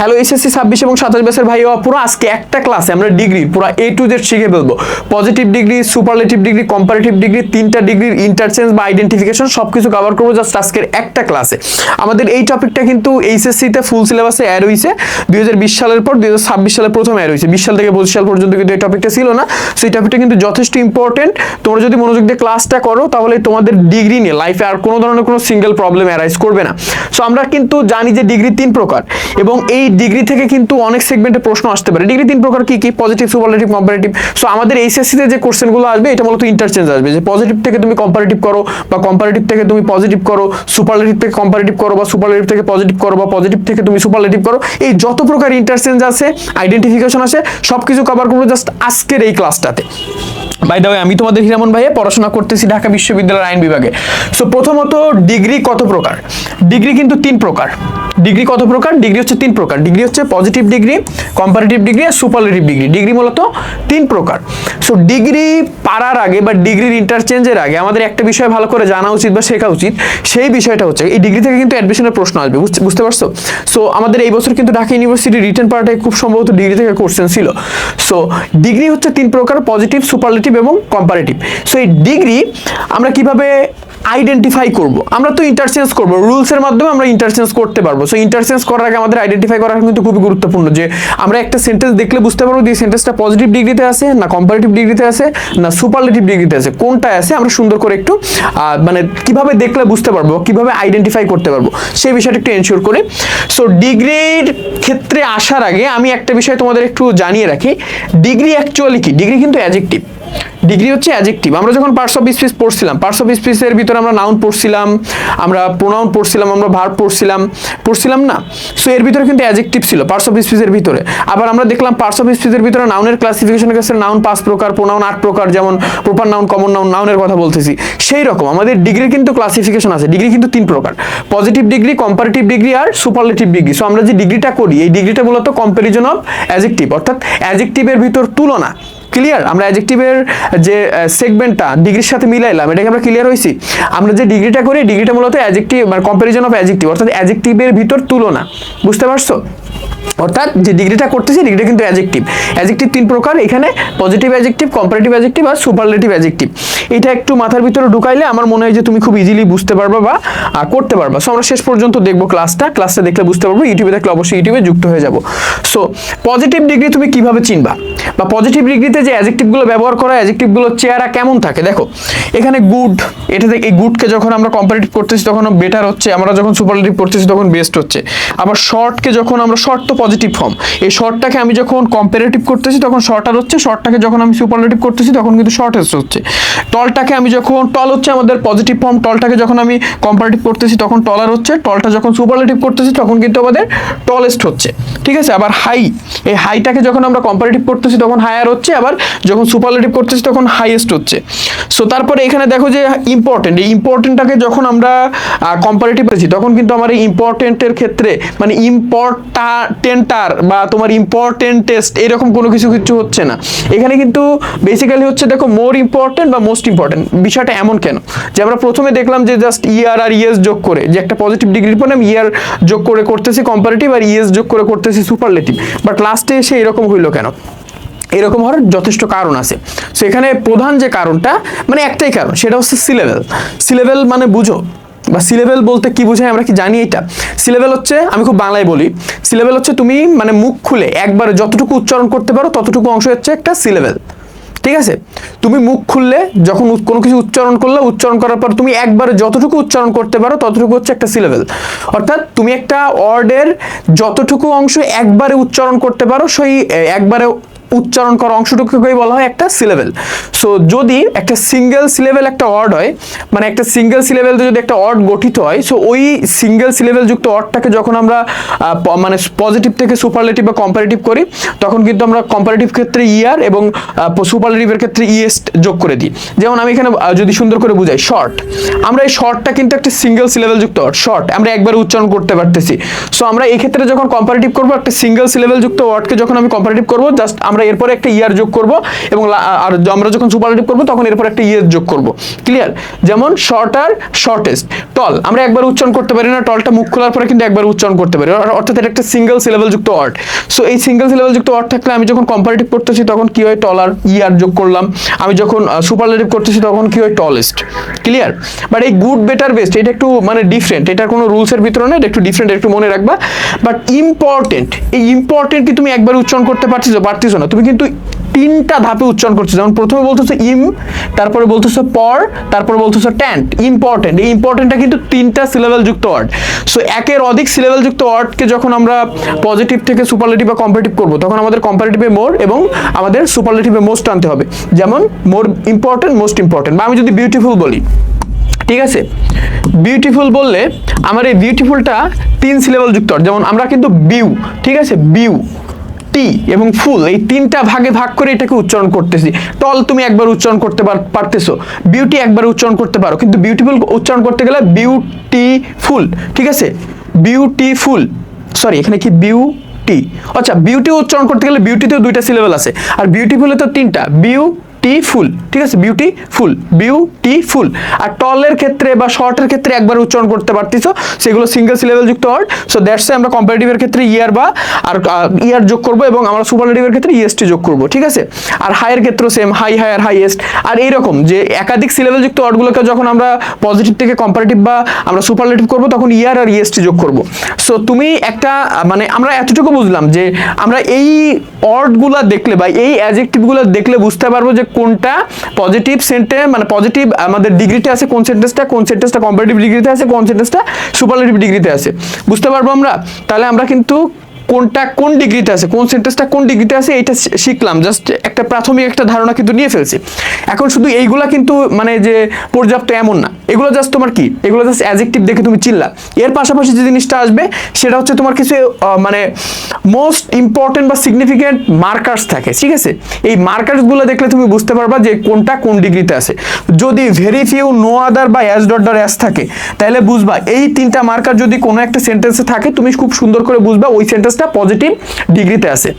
Hello SSC 26 এবং 27 ব্যাচের ভাইও পুরো আজকে একটা ক্লাসে আমরা ডিগ্রি পুরো A to Z শিখে ফেলবো। Positive degree, superlative degree, comparative degree, তিনটা ডিগ্রির ইন্টারচেঞ্জ বা আইডেন্টিফিকেশন সবকিছু কভার করবো জাস্ট আজকের একটা ক্লাসে। আমাদের এই টপিকটা কিন্তু এইচএসসি তে ফুল সিলেবাসে অ্যাড হয়েছে 2020 সালের পর 2026 সালে প্রথম অ্যাড হয়েছে। 20 সাল থেকে 25 সাল পর্যন্ত কিন্তু এই টপিকটা ছিল না। সেই টপিকটা কিন্তু যথেষ্ট ইম্পর্টেন্ট। তোমরা যদি মনোযোগ দিয়ে ক্লাসটা করো তাহলে তোমাদের ডিগ্রি নিয়ে লাইফে আর কোনো ধরনের কোনো সিঙ্গেল প্রবলেম অ্যারাইজ করবে না। সো আমরা কিন্তু জানি যে ডিগ্রি 3 প্রকার এবং এই ডিগ্রি থেকে কিন্তু অনেক সেগমেন্টে প্রশ্ন আসতে পারে। ডিগ্রি 3 প্রকার কি কি? Positive, superlative, comparative. সো আমাদের এইচএসসি তে যে কোশ্চেনগুলো আসবে এটা মূলত ইন্টারচেঞ্জ আসবে, যে পজিটিভ থেকে তুমি কম্পারেটিভ করো বা কম্পারেটিভ থেকে তুমি পজিটিভ করো, সুপারলেটিভ থেকে কম্পারেটিভ করো বা সুপারলেটিভ থেকে পজিটিভ করো বা পজিটিভ থেকে তুমি সুপারলেটিভ করো। এই যত প্রকার ইন্টারচেঞ্জ আছে, আইডেন্টিফিকেশন আছে, সবকিছু কভার করবো জাস্ট আজকের এই ক্লাসটাতে। বাই দ্য ওয়ে, আমি তোমাদের হিরামন ভাইয়া পড়াশোনা করতেছি ঢাকা বিশ্ববিদ্যালয়ের আইন বিভাগে। সো প্রথমত ডিগ্রি কত প্রকার? ডিগ্রি কিন্তু 3 প্রকার। ডিগ্রি কত প্রকার? ডিগ্রি হচ্ছে 3 প্রকার। ডিগ্রি হচ্ছে পজিটিভ ডিগ্রি, কম্পারেটিভ ডিগ্রি আর সুপারলেটিভ ডিগ্রি। ডিগ্রি মূলত 3 প্রকার। সো ডিগ্রি পারার আগে বা ডিগ্রির ইন্টারচেঞ্জের আগে আমাদের একটা বিষয় ভালো করে জানা উচিত বা শেখা উচিত। সেই বিষয়টা হচ্ছে এই ডিগ্রি থেকে কিন্তু অ্যাডমিশনের প্রশ্ন আসবে, বুঝতে পারছো? সো আমাদের এই বছর কিন্তু ঢাকা ইউনিভার্সিটি রিটেন পার্টে খুব সম্ভবত ডিগ্রি থেকে কোশ্চেন ছিল। সো ডিগ্রি হচ্ছে 3 প্রকার, পজিটিভ, সুপারলেটিভ এবং কম্পারেটিভ। সো এই ডিগ্রি আমরা কিভাবে আইডেন্টিফাই করব? আমরা তো ইন্টারচেঞ্জ করব, রুলসের মাধ্যমে আমরা ইন্টারচেঞ্জ করতে পারবো। সো ইন্টারচেঞ্জ করার আগে আমাদের আইডেন্টিফাই করা কিন্তু খুবই গুরুত্বপূর্ণ, যে আমরা একটা সেন্টেন্স দেখলে বুঝতে পারবো যে সেন্টেন্সটা পজিটিভ ডিগ্রিতে আছে না কম্পারেটিভ ডিগ্রিতে আছে না সুপারলেটিভ ডিগ্রিতে আছে, কোনটায় আছে আমরা সুন্দর করে একটু মানে কিভাবে দেখলে বুঝতে পারবো, কিভাবে আইডেন্টিফাই করতে পারবো সেই বিষয়টা একটু এনশিওর করি। সো ডিগ্রির ক্ষেত্রে আসার আগে আমি একটা বিষয় তোমাদের একটু জানিয়ে রাখি, ডিগ্রি অ্যাকচুয়ালি কি? ডিগ্রি কিন্তু অ্যাডজেক্টিভ। ডিগ্রি হচ্ছে অ্যাডজেক্টিভ। আমরা যখন পার্টস অফ স্পিচ পড়ছিলাম, পার্টস অফ স্পিচের ভিতরে আমরা নাউন পড়ছিলাম, আমরা প্রোনাউন পড়ছিলাম, আমরা ভার্ব পড়ছিলাম না? সো এর ভিতরে কিন্তু অ্যাডজেক্টিভ ছিল পার্টস অফ স্পিচের ভিতরে। আবার আমরা দেখলাম পার্টস অফ স্পিচের ভিতরে নাউনের ক্লাসিফিকেশনের কাছে নাউন 5 প্রকার, প্রোনাউন 8 প্রকার, যেমন প্রপার নাউন, কমন নাউন, নাউনের কথা বলতেছি। সেই রকম আমাদের ডিগ্রির কিন্তু ক্লাসিফিকেশন আছে। ডিগ্রি কিন্তু 3 প্রকার, পজিটিভ ডিগ্রি, কম্পারেটিভ ডিগ্রি আর সুপারলেটিভ ডিগ্রি। সো আমরা যে ডিগ্রিটা করি এই ডিগ্রিটা মূলত কম্প্যারিজন অফ অ্যাডজেক্টিভ, অর্থাৎ অ্যাডজেক্টিভের ভিতর তুলনা। ক্লিয়ার? আমরা অ্যাডজেক্টিভের যে সেগমেন্টটা ডিগ্রির সাথে মিলাইলাম, এটাকে আমরা ক্লিয়ার হইছি? আমরা যে ডিগ্রিটা করি ডিগ্রিটা মূলত অ্যাডজেক্টিভ মানে কম্প্যারিজন অফ অ্যাডজেক্টিভ, অর্থাৎ অ্যাডজেক্টিভের ভিতর তুলনা। বুঝতে পারছো? অর্থাৎ যে ডিগ্রিটা করতেছি ডিগ্রিটা কিন্তু অ্যাডজেক্টিভ। অ্যাডজেক্টিভ 3 প্রকার এখানে, পজিটিভ অ্যাডজেক্টিভ, কম্পারেটিভ অ্যাডজেক্টিভ আর সুপারলেটিভ অ্যাডজেক্টিভ। এটা একটু মাথার ভিতরে ঢুকাইলে আমার মনে হয় যে তুমি খুব ইজিলি বুঝতে পারবা বা করতে পারবা। সো আমরা শেষ পর্যন্ত দেখবো ক্লাসটা দেখলে বুঝতে পারবো। ইউটিউবে দেখলে অবশ্যই ইউটিউবে যুক্ত হয়ে যাব। সো পজিটিভ ডিগ্রি তুমি কিভাবে চিনবা বা পজিটিভ ডিগ্রিতে যে অ্যাডজেক্টিভগুলো ব্যবহার করা, অ্যাডজেক্টিভগুলো চেহারা কেমন থাকে? দেখো এখানে গুড, এটা থেকে এই গুডকে যখন আমরা কম্পারেটিভ করতেছি তখন বেটার হচ্ছে, আমরা যখন সুপারলেটিভ করতেছি তখন বেস্ট হচ্ছে। আবার শর্টকে যখন আমরা, শর্ট তো পজিটিভ ফর্ম, এই শর্টটাকে আমি যখন কম্পারেটিভ করতেছি তখন শর্টার হচ্ছে, শর্টটাকে যখন আমি সুপারলেটিভ করতেছি তখন কিন্তু শর্টেস্ট হচ্ছে। টলটাকে আমি যখন, টল হচ্ছে আমাদের পজিটিভ ফর্ম, টলটাকে যখন আমি কম্পারেটিভ করতেছি তখন টলার হচ্ছে, টলটা যখন সুপারলেটিভ করতেছি তখন কিন্তু আমাদের টলেস্ট হচ্ছে। ঠিক আছে? আবার হাই, এই হাইটাকে যখন আমরা কম্পারেটিভ করতেছি তখন হায়ার হচ্ছে, আবার যখন সুপারলেটিভ করতেছি তখন হাইয়েস্ট হচ্ছে। সো তারপরে এখানে দেখো যে ইম্পর্টেন্ট, এই ইম্পর্টেন্টটাকে যখন আমরা কম্পারেটিভ করেছি তখন কিন্তু আমার এই ইম্পর্টেন্টের ক্ষেত্রে মানে ইম্পর্টেন্টার বা তোমার ইম্পর্টেন্টেস্ট এরকম কোনো কিছু হচ্ছে না। এখানে কিন্তু বেসিক্যালি হচ্ছে দেখো মোর ইম্পর্টেন্ট বা মোস্ট ইম্পর্টেন্ট। বিষয়টা এমন কেন যে আমরা প্রথমে দেখলাম যে জাস্ট ইয়ার আর ইএস যোগ করে, যে একটা পজিটিভ ডিগ্রির পর আমি ইয়ার যোগ করে করতেছি কম্পারেটিভ আর ইএস যোগ করে করতেছি সুপারলেটিভ, বাট লাস্টে এসে এরকম হইলো কেন? এরকম হওয়ার যথেষ্ট কারণ আছে। সো এখানে প্রধান যে কারণটা মানে একটাই কারণ, সেটা হচ্ছে সি লেভেল। সি লেভেল মানে বুঝো বা সি লেভেল বলতে কি বোঝায় আমরা কি জানি? এটা সি লেভেল হচ্ছে, আমি খুব বাংলায় বলি, সি লেভেল হচ্ছে তুমি মানে মুখ খুলে একবারে যতটুকু উচ্চারণ করতে পারো ততটুকু অংশ হচ্ছে একটা সি লেভেল। ঠিক আছে? তুমি মুখ খুললে যখন কোনো কিছু উচ্চারণ করলে, উচ্চারণ করার পর তুমি একবারে যতটুকু উচ্চারণ করতে পারো ততটুকু হচ্ছে একটা সি লেভেল। অর্থাৎ তুমি একটা ওয়ার্ডের যতটুকু অংশ একবারে উচ্চারণ করতে পারো সেই একবারে উচ্চারণ করা অংশটুকুকেই বলা হয় একটা সিলেবেল। সো যদি একটা সিঙ্গেল সিলেবেল একটা ওয়ার্ড হয়, মানে একটা সিঙ্গেল সিলেবেলতে যদি একটা ওয়ার্ড গঠিত হয়, সো ওই সিঙ্গেল সিলেবেল যুক্ত ওয়ার্ডটাকে যখন আমরা মানে পজিটিভ থেকে সুপারলেটিভ বা কম্পারেটিভ করি তখন কিন্তু আমরা কম্পারেটিভ ক্ষেত্রে ইয়ার এবং সুপারলেটিভের ক্ষেত্রে ইএস্ট যোগ করে দিই। যেমন আমি এখানে যদি সুন্দর করে বুঝাই, শর্ট, আমরা এই শর্টটা কিন্তু একটা সিঙ্গেল সিলেবেল যুক্ত ওয়ার্ড, শর্ট আমরা একবার উচ্চারণ করতে পারতেছি। সো আমরা এই ক্ষেত্রে যখন কম্পারেটিভ করবো একটা সিঙ্গেল সিলেবেল যুক্ত ওয়ার্ডকে যখন আমি কম্পারেটিভ করবো জাস্ট আমরা এরপরে একটা ইয়ার যোগ করব এবং আর আমরা যখন সুপারলেটিভ করব তখন এরপর একটা ইয়ার যোগ করব। ক্লিয়ার? যেমন শর্টার, শর্টেস্ট। টল আমরা একবার উচ্চারণ করতে পারি না, টলটা মুখ খোলার পরে কিন্তু একবার উচ্চারণ করতে পারি, অর্থাৎ এটা একটা সিঙ্গেল সিলেবল যুক্ত ওয়ার্ড। সো এই সিঙ্গেল সিলেবল যুক্ত ওয়ার্ড থাকলে আমি যখন কম্পারেটিভ করতেছি তখন কি হয়, টলার, ইয়ার যোগ করলাম। আমি যখন সুপারলেটিভ করতেছি তখন কি হয়, টলেস্ট। ক্লিয়ার? বাট এই গুড, বেটার, বেস্ট এটা একটু মানে ডিফারেন্ট, এটার কোনো রুলসের ভিতরে না, এটা একটু ডিফারেন্ট, একটু মনে রাখবা। বাট ইম্পর্টেন্ট, এই ইম্পর্টেন্ট কি তুমি একবার উচ্চারণ করতে পারতেছো না, তুমি কিন্তু তিনটা ধাপে উচ্চারণ করছো। যেমন প্রথমে বলতেছো ইম, তারপরে বলতেছো পর, তারপরে বলতেছো ট্যান্ট। ইম্পর্টেন্ট, এই ইম্পর্টেন্টটা কিন্তু তিনটা সিলেবল যুক্ত ওয়ার্ড। সো একের অধিক সিলেবল যুক্ত ওয়ার্ডকে যখন আমরা পজিটিভ থেকে সুপারলেটিভ বা কম্পারেটিভ করব তখন আমাদের কম্পারেটিভে মোর এবং আমাদের সুপারলেটিভে মোস্ট আনতে হবে। যেমন মোর ইম্পর্টেন্ট, মোস্ট ইম্পর্টেন্ট। বা আমি যদি বিউটিফুল বলি, ঠিক আছে, বিউটিফুল বললে আমার এই বিউটিফুলটা তিন সিলেবল যুক্ত ওয়ার্ড। যেমন আমরা কিন্তু বিউ, ঠিক আছে, বিউ, টি এবং ফুল এই তিনটা ভাগে ভাগ করে এটাকে উচ্চারণ করতেছি। টল তুমি একবার উচ্চারণ করতে পারতেছো, বিউটি একবার উচ্চারণ করতে পারো, কিন্তু বিউটিফুল উচ্চারণ করতে গেলে বিউটিফুল, ঠিক আছে, বিউটিফুল, সরি এখানে কি বিউটি, আচ্ছা বিউটি উচ্চারণ করতে গেলে বিউটিতেও দুইটা সিলেবল আছে আর বিউটিফুলে তো তিনটা, বিউটিফুল, ঠিক আছে, বিউটিফুল, বিউটিফুল। আর টলের ক্ষেত্রে বা শর্টের ক্ষেত্রে একবার উচ্চারণ করতে পারতেছো, সেগুলো সিঙ্গেল সিলেবল যুক্ত ওয়ার্ড। সো দ্যাটস আমরা কম্পারেটিভের ক্ষেত্রে ইয়ার বা আর ইয়ার যোগ করব এবং আমরা সুপারলেটিভের ক্ষেত্রে ইএসটি যোগ করব, ঠিক আছে। আর হাইয়ের ক্ষেত্রেও সেম, হাই, হায়ার, হাইয়েস্ট। আর এইরকম যে একাধিক সিলেবল যুক্ত ওয়ার্ডগুলোকে যখন আমরা পজিটিভ থেকে কম্পারেটিভ বা আমরা সুপারলেটিভ করব তখন ইয়ার আর ইএসটি যোগ করব। সো তুমি একটা মানে আমরা এতটুকু বুঝলাম যে আমরা এই ওয়ার্ডগুলো দেখলে বা এই অ্যাডজেক্টিভগুলো দেখলে বুঝতে পারবো যে কোনটা পজিটিভ সেন্টেন্স, মানে পজিটিভ আমাদের ডিগ্রিতে আছে কোন সেন্টেন্সটা কম্পারেটিভ ডিগ্রিতে আছে, কোন সেন্টেন্সটা সুপারলেটিভ ডিগ্রিতে আছে, বুঝতে পারবো আমরা। তাহলে আমরা কিন্তু কোনটা কোন ডিগ্রিতে আছে, কোন সেন্টেন্সটা কোন ডিগ্রিতে আছে এটা শিখলাম, জাস্ট একটা প্রাথমিক একটা ধারণা কিন্তু নিয়ে ফেলছি। এখন শুধু এইগুলা কিন্তু মানে যে পর্যাপ্ত এমন না, এগুলো জাস্ট তোমার কি, এগুলো জাস্ট অ্যাডজেক্টিভ দেখে তুমি চিল্লা। এর পাশাপাশি যে জিনিসটা আসবে সেটা হচ্ছে তোমার কিছু মানে মোস্ট ইম্পর্টেন্ট বা সিগনিফিকেন্ট মার্কার্স থাকে, ঠিক আছে। এই মার্কার্সগুলো দেখলে তুমি বুঝতে পারবা যে কোনটা কোন ডিগ্রিতে আছে। যদি ভেরি ফিউ, নো আদার বা অ্যাজ ডট ডট অ্যাজ থাকে তাহলে বুঝবা এই তিনটা মার্কার যদি কোনো একটা সেন্টেন্সে থাকে তুমি খুব সুন্দর করে বুঝবা ওই সেন্টেন্স পজিটিভ ডিগ্রিতে আছে,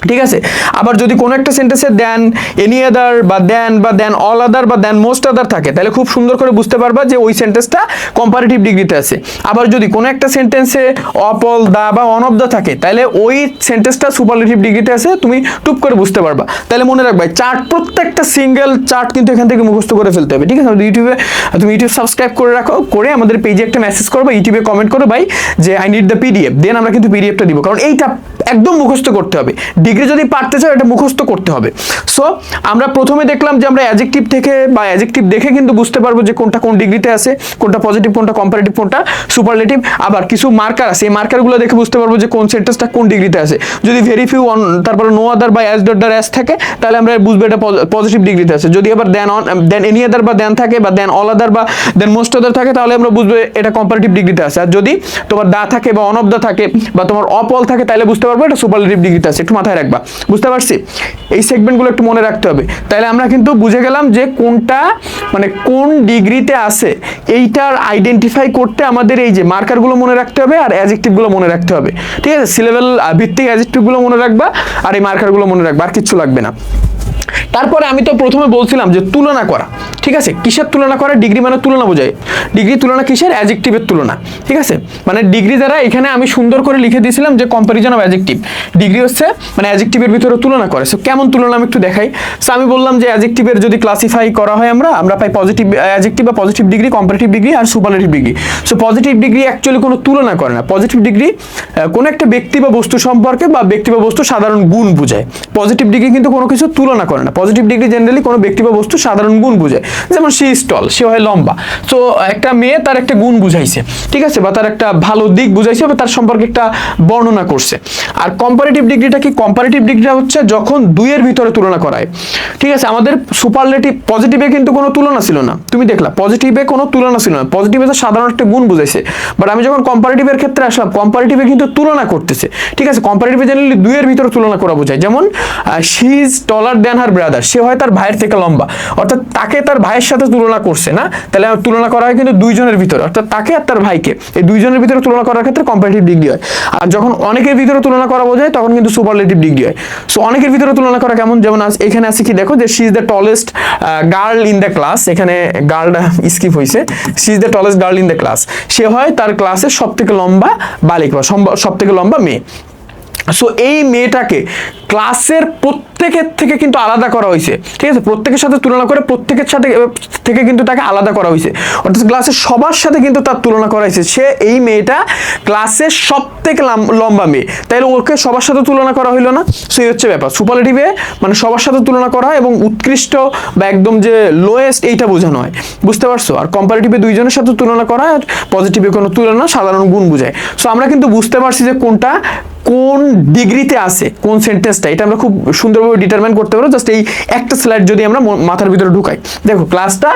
ঠিক আছে। আবার যদি কোনো একটা সেন্টেন্সে দেন, এনি আদার বা দেন অল আদার বা দেন মোস্ট আদার থাকে তাহলে খুব সুন্দর করে বুঝতে পারবা যে ওই সেন্টেন্সটা কম্পারেটিভ ডিগ্রিতে আছে। আবার যদি কোনো একটা সেন্টেন্সে অফ, অল, দা বা অন অফ দা থাকে তাহলে ওই সেন্টেন্সটা সুপারলেটিভ ডিগ্রিতে আছে, তুমি টুপ করে বুঝতে পারবা। তাহলে মনে রাখবা চার্ট, প্রত্যেকটা সিঙ্গেল চার্ট কিন্তু এখান থেকে মুখস্থ করে ফেলতে হবে, ঠিক আছে। ইউটিউবে তুমি ইউটিউব সাবস্ক্রাইব করে রাখো, করে আমাদের পেজে একটা মেসেজ করবে, ইউটিউবে কমেন্ট করো ভাই যে আই নিড দ্য পিডিএফ, দেন আমরা কিন্তু পিডিএফটা দিব, কারণ এইটা একদম মুখস্থ করতে হবে। ডিগ্রি যদি পারতে চাও এটা মুখস্থ করতে হবে। সো আমরা প্রথমে দেখলাম যে আমরা অ্যাডজেক্টিভ থেকে বা অ্যাডজেক্টিভ দেখে কিন্তু বুঝতে পারবো যে কোনটা কোন ডিগ্রিতে আছে, কোনটা পজিটিভ, কোনটা কম্পারেটিভ, কোনটা সুপারলেটিভ। আবার কিছু মার্কার আছে, এই মার্কারগুলো দেখে বুঝতে পারবো যে কোন সেন্টেন্সটা কোন ডিগ্রিতে আছে। যদি ভেরি ফিউ, তারপরে নো আদার বা অ্যাজ ডট ডট অ্যাজ থাকে তাহলে আমরা বুঝবো এটা পজিটিভ ডিগ্রিতে আছে। যদি আবার দেন এনি আদার বা দেন থাকে বা দেন অল আদার বা দেন মোস্ট আদার থাকে তাহলে আমরা বুঝবো এটা কম্পারেটিভ ডিগ্রিতে আছে। আর যদি তোমার দা থাকে বা অন অফ দা থাকে বা তোমার অফ অল থাকে তাহলে বুঝতে পারবো এটা সুপারলেটিভ ডিগ্রিতে আছে। একটু মাথায় রাখবা, বুঝতে পারছি? এই সেগমেন্টগুলো একটু মনে রাখতে হবে। তাহলে আমরা কিন্তু বুঝে গেলাম যে কোনটা মানে কোন ডিগ্রিতে আছে, এইটার আইডেন্টিফাই করতে আমাদের এই যে মার্কারগুলো মনে রাখতে হবে আর অ্যাডজেক্টিভগুলো মনে রাখতে হবে, ঠিক আছে। সিলেবেল ভিত্তিক অ্যাডজেক্টিভগুলো মনে রাখবা আর এই মার্কারগুলো মনে রাখবা, আর কিচ্ছু লাগবে না। তারপরে আমি তো প্রথমে বলছিলাম যে তুলনা করা, ঠিক আছে। কিসের তুলনা করা? ডিগ্রি মানে তুলনা বোঝায়। ডিগ্রি তুলনা কিসের? অ্যাডজেক্টিভের তুলনা, ঠিক আছে। মানে ডিগ্রি দ্বারা এখানে আমি সুন্দর করে লিখে দিয়েছিলাম যে কম্পারিজন অফ অ্যাডজেক্টিভ। ডিগ্রি হচ্ছে মানে অ্যাডজেক্টিভের ভিতরে তুলনা করে। সো কেমন তুলনা আমি একটু দেখাই। সো আমি বললাম যে অ্যাডজেক্টিভের যদি ক্লাসিফাই করা হয় আমরা পাই পজিটিভ অ্যাডজেক্টিভ বা পজিটিভ ডিগ্রি, কম্পারেটিভ ডিগ্রি আর superlative degree. So positive degree actually কোনো তুলনা করে না। পজিটিভ ডিগ্রি কোনো একটা ব্যক্তি বা বস্তু সম্পর্কে বা ব্যক্তি বা বস্তু সাধারণ গুণ বোঝায়। পজিটিভ ডিগ্রি কিন্তু কোনো কিছু তুলনা করে না। পজিটিভ ডিগ্রি জেনারেলি কোনো ব্যক্তি বা বস্তু সাধারণ গুণ বোঝায়। যেমন সে ইজ টল, সে হয় লম্বা। সো একটা মেয়ে তার একটা গুণ বুঝাইছে, ঠিক আছে, বা তার একটা ভালো দিক বুঝাইছে বা তার সম্পর্কে একটা বর্ণনা করছে। আর কম্পারেটিভ ডিগ্রিটা কি? কম্পারেটিভ ডিগ্রিটা হচ্ছে যখন দুইয়ের ভিতরে তুলনা করায়, ঠিক আছে। আমাদের সুপারলেটিভ, পজিটিভে কিন্তু কোনো তুলনা ছিল না, তুমি দেখলা পজিটিভে কোনো তুলনা ছিল না, পজিটিভে তো সাধারণ একটা গুণ বুঝাইছে। বাট আমি যখন কম্পারেটিভের ক্ষেত্রে আসলাম, কম্পারেটিভে কিন্তু তুলনা করতেছে, ঠিক আছে। কম্পারেটিভে জেনারেলি দুইয়ের ভিতরে তুলনা করা বোঝায়। যেমন she is taller than her brother, সে হয় তার ভাইয়ের থেকে লম্বা, অর্থাৎ তাকে তার ভাইয়ের সাথে তুলনা করছে না, তাহলে তুলনা করা হয় কিন্তু দুইজনের ভিতরে, অর্থাৎ তাকে আর তার ভাইকে, এই দুইজনের ভিতরে তুলনা করার ক্ষেত্রে কম্পারেটিভ ডিগ্রি হয়। আর যখন অনেকের ভিতরে তুলনা করা বোঝায় তখন কিন্তু সুপারলেটিভ ডিগ্রি হয়। সো অনেকের ভিতরে তুলনা করা কেমন, যেমন এখানে আছে কি দেখো যে she is the tallest girl in the class, এখানে গার্লটা স্কিপ হয়েছে, she is the tallest girl in the class, সে হয় তার ক্লাসের সব থেকে লম্বা বালিকা, সব থেকে লম্বা মেয়ে। সো এই মেয়েটাকে ক্লাসের প্রত্যেকের থেকে কিন্তু আলাদা করা হয়েছে, ঠিক আছে, প্রত্যেকের সাথে তুলনা করে প্রত্যেকের সাথে থেকে কিন্তু তাকে আলাদা করা হয়েছে, অর্থাৎ ক্লাসের সবার সাথে কিন্তু তার তুলনা করা হয়েছে। সে এই মেয়েটা ক্লাসের সব থেকে লম্বা মেয়ে, তাইলে ওকে সবার সাথে তুলনা করা হইলো না। সো এই হচ্ছে ব্যাপার, সুপারলেটিভে মানে সবার সাথে তুলনা করা হয় এবং উৎকৃষ্ট বা একদম যে লোয়েস্ট এইটা বোঝানো হয়, বুঝতে পারছো। আর কম্পারেটিভে দুইজনের সাথে তুলনা করা হয়, আর পজিটিভে কোনো তুলনা, সাধারণ গুণ বোঝায়। সো আমরা কিন্তু বুঝতে পারছি যে কোনটা কোন ডিগ্রিতে আছে, কোন সেন্টেন্সটা, এটা আমরা খুব সুন্দরভাবে ডিটারমাইন করতে পারবো জাস্ট এই একটা স্লাইড যদি আমরা মাথার ভিতরে ঢুকাই। দেখো ক্লাসটা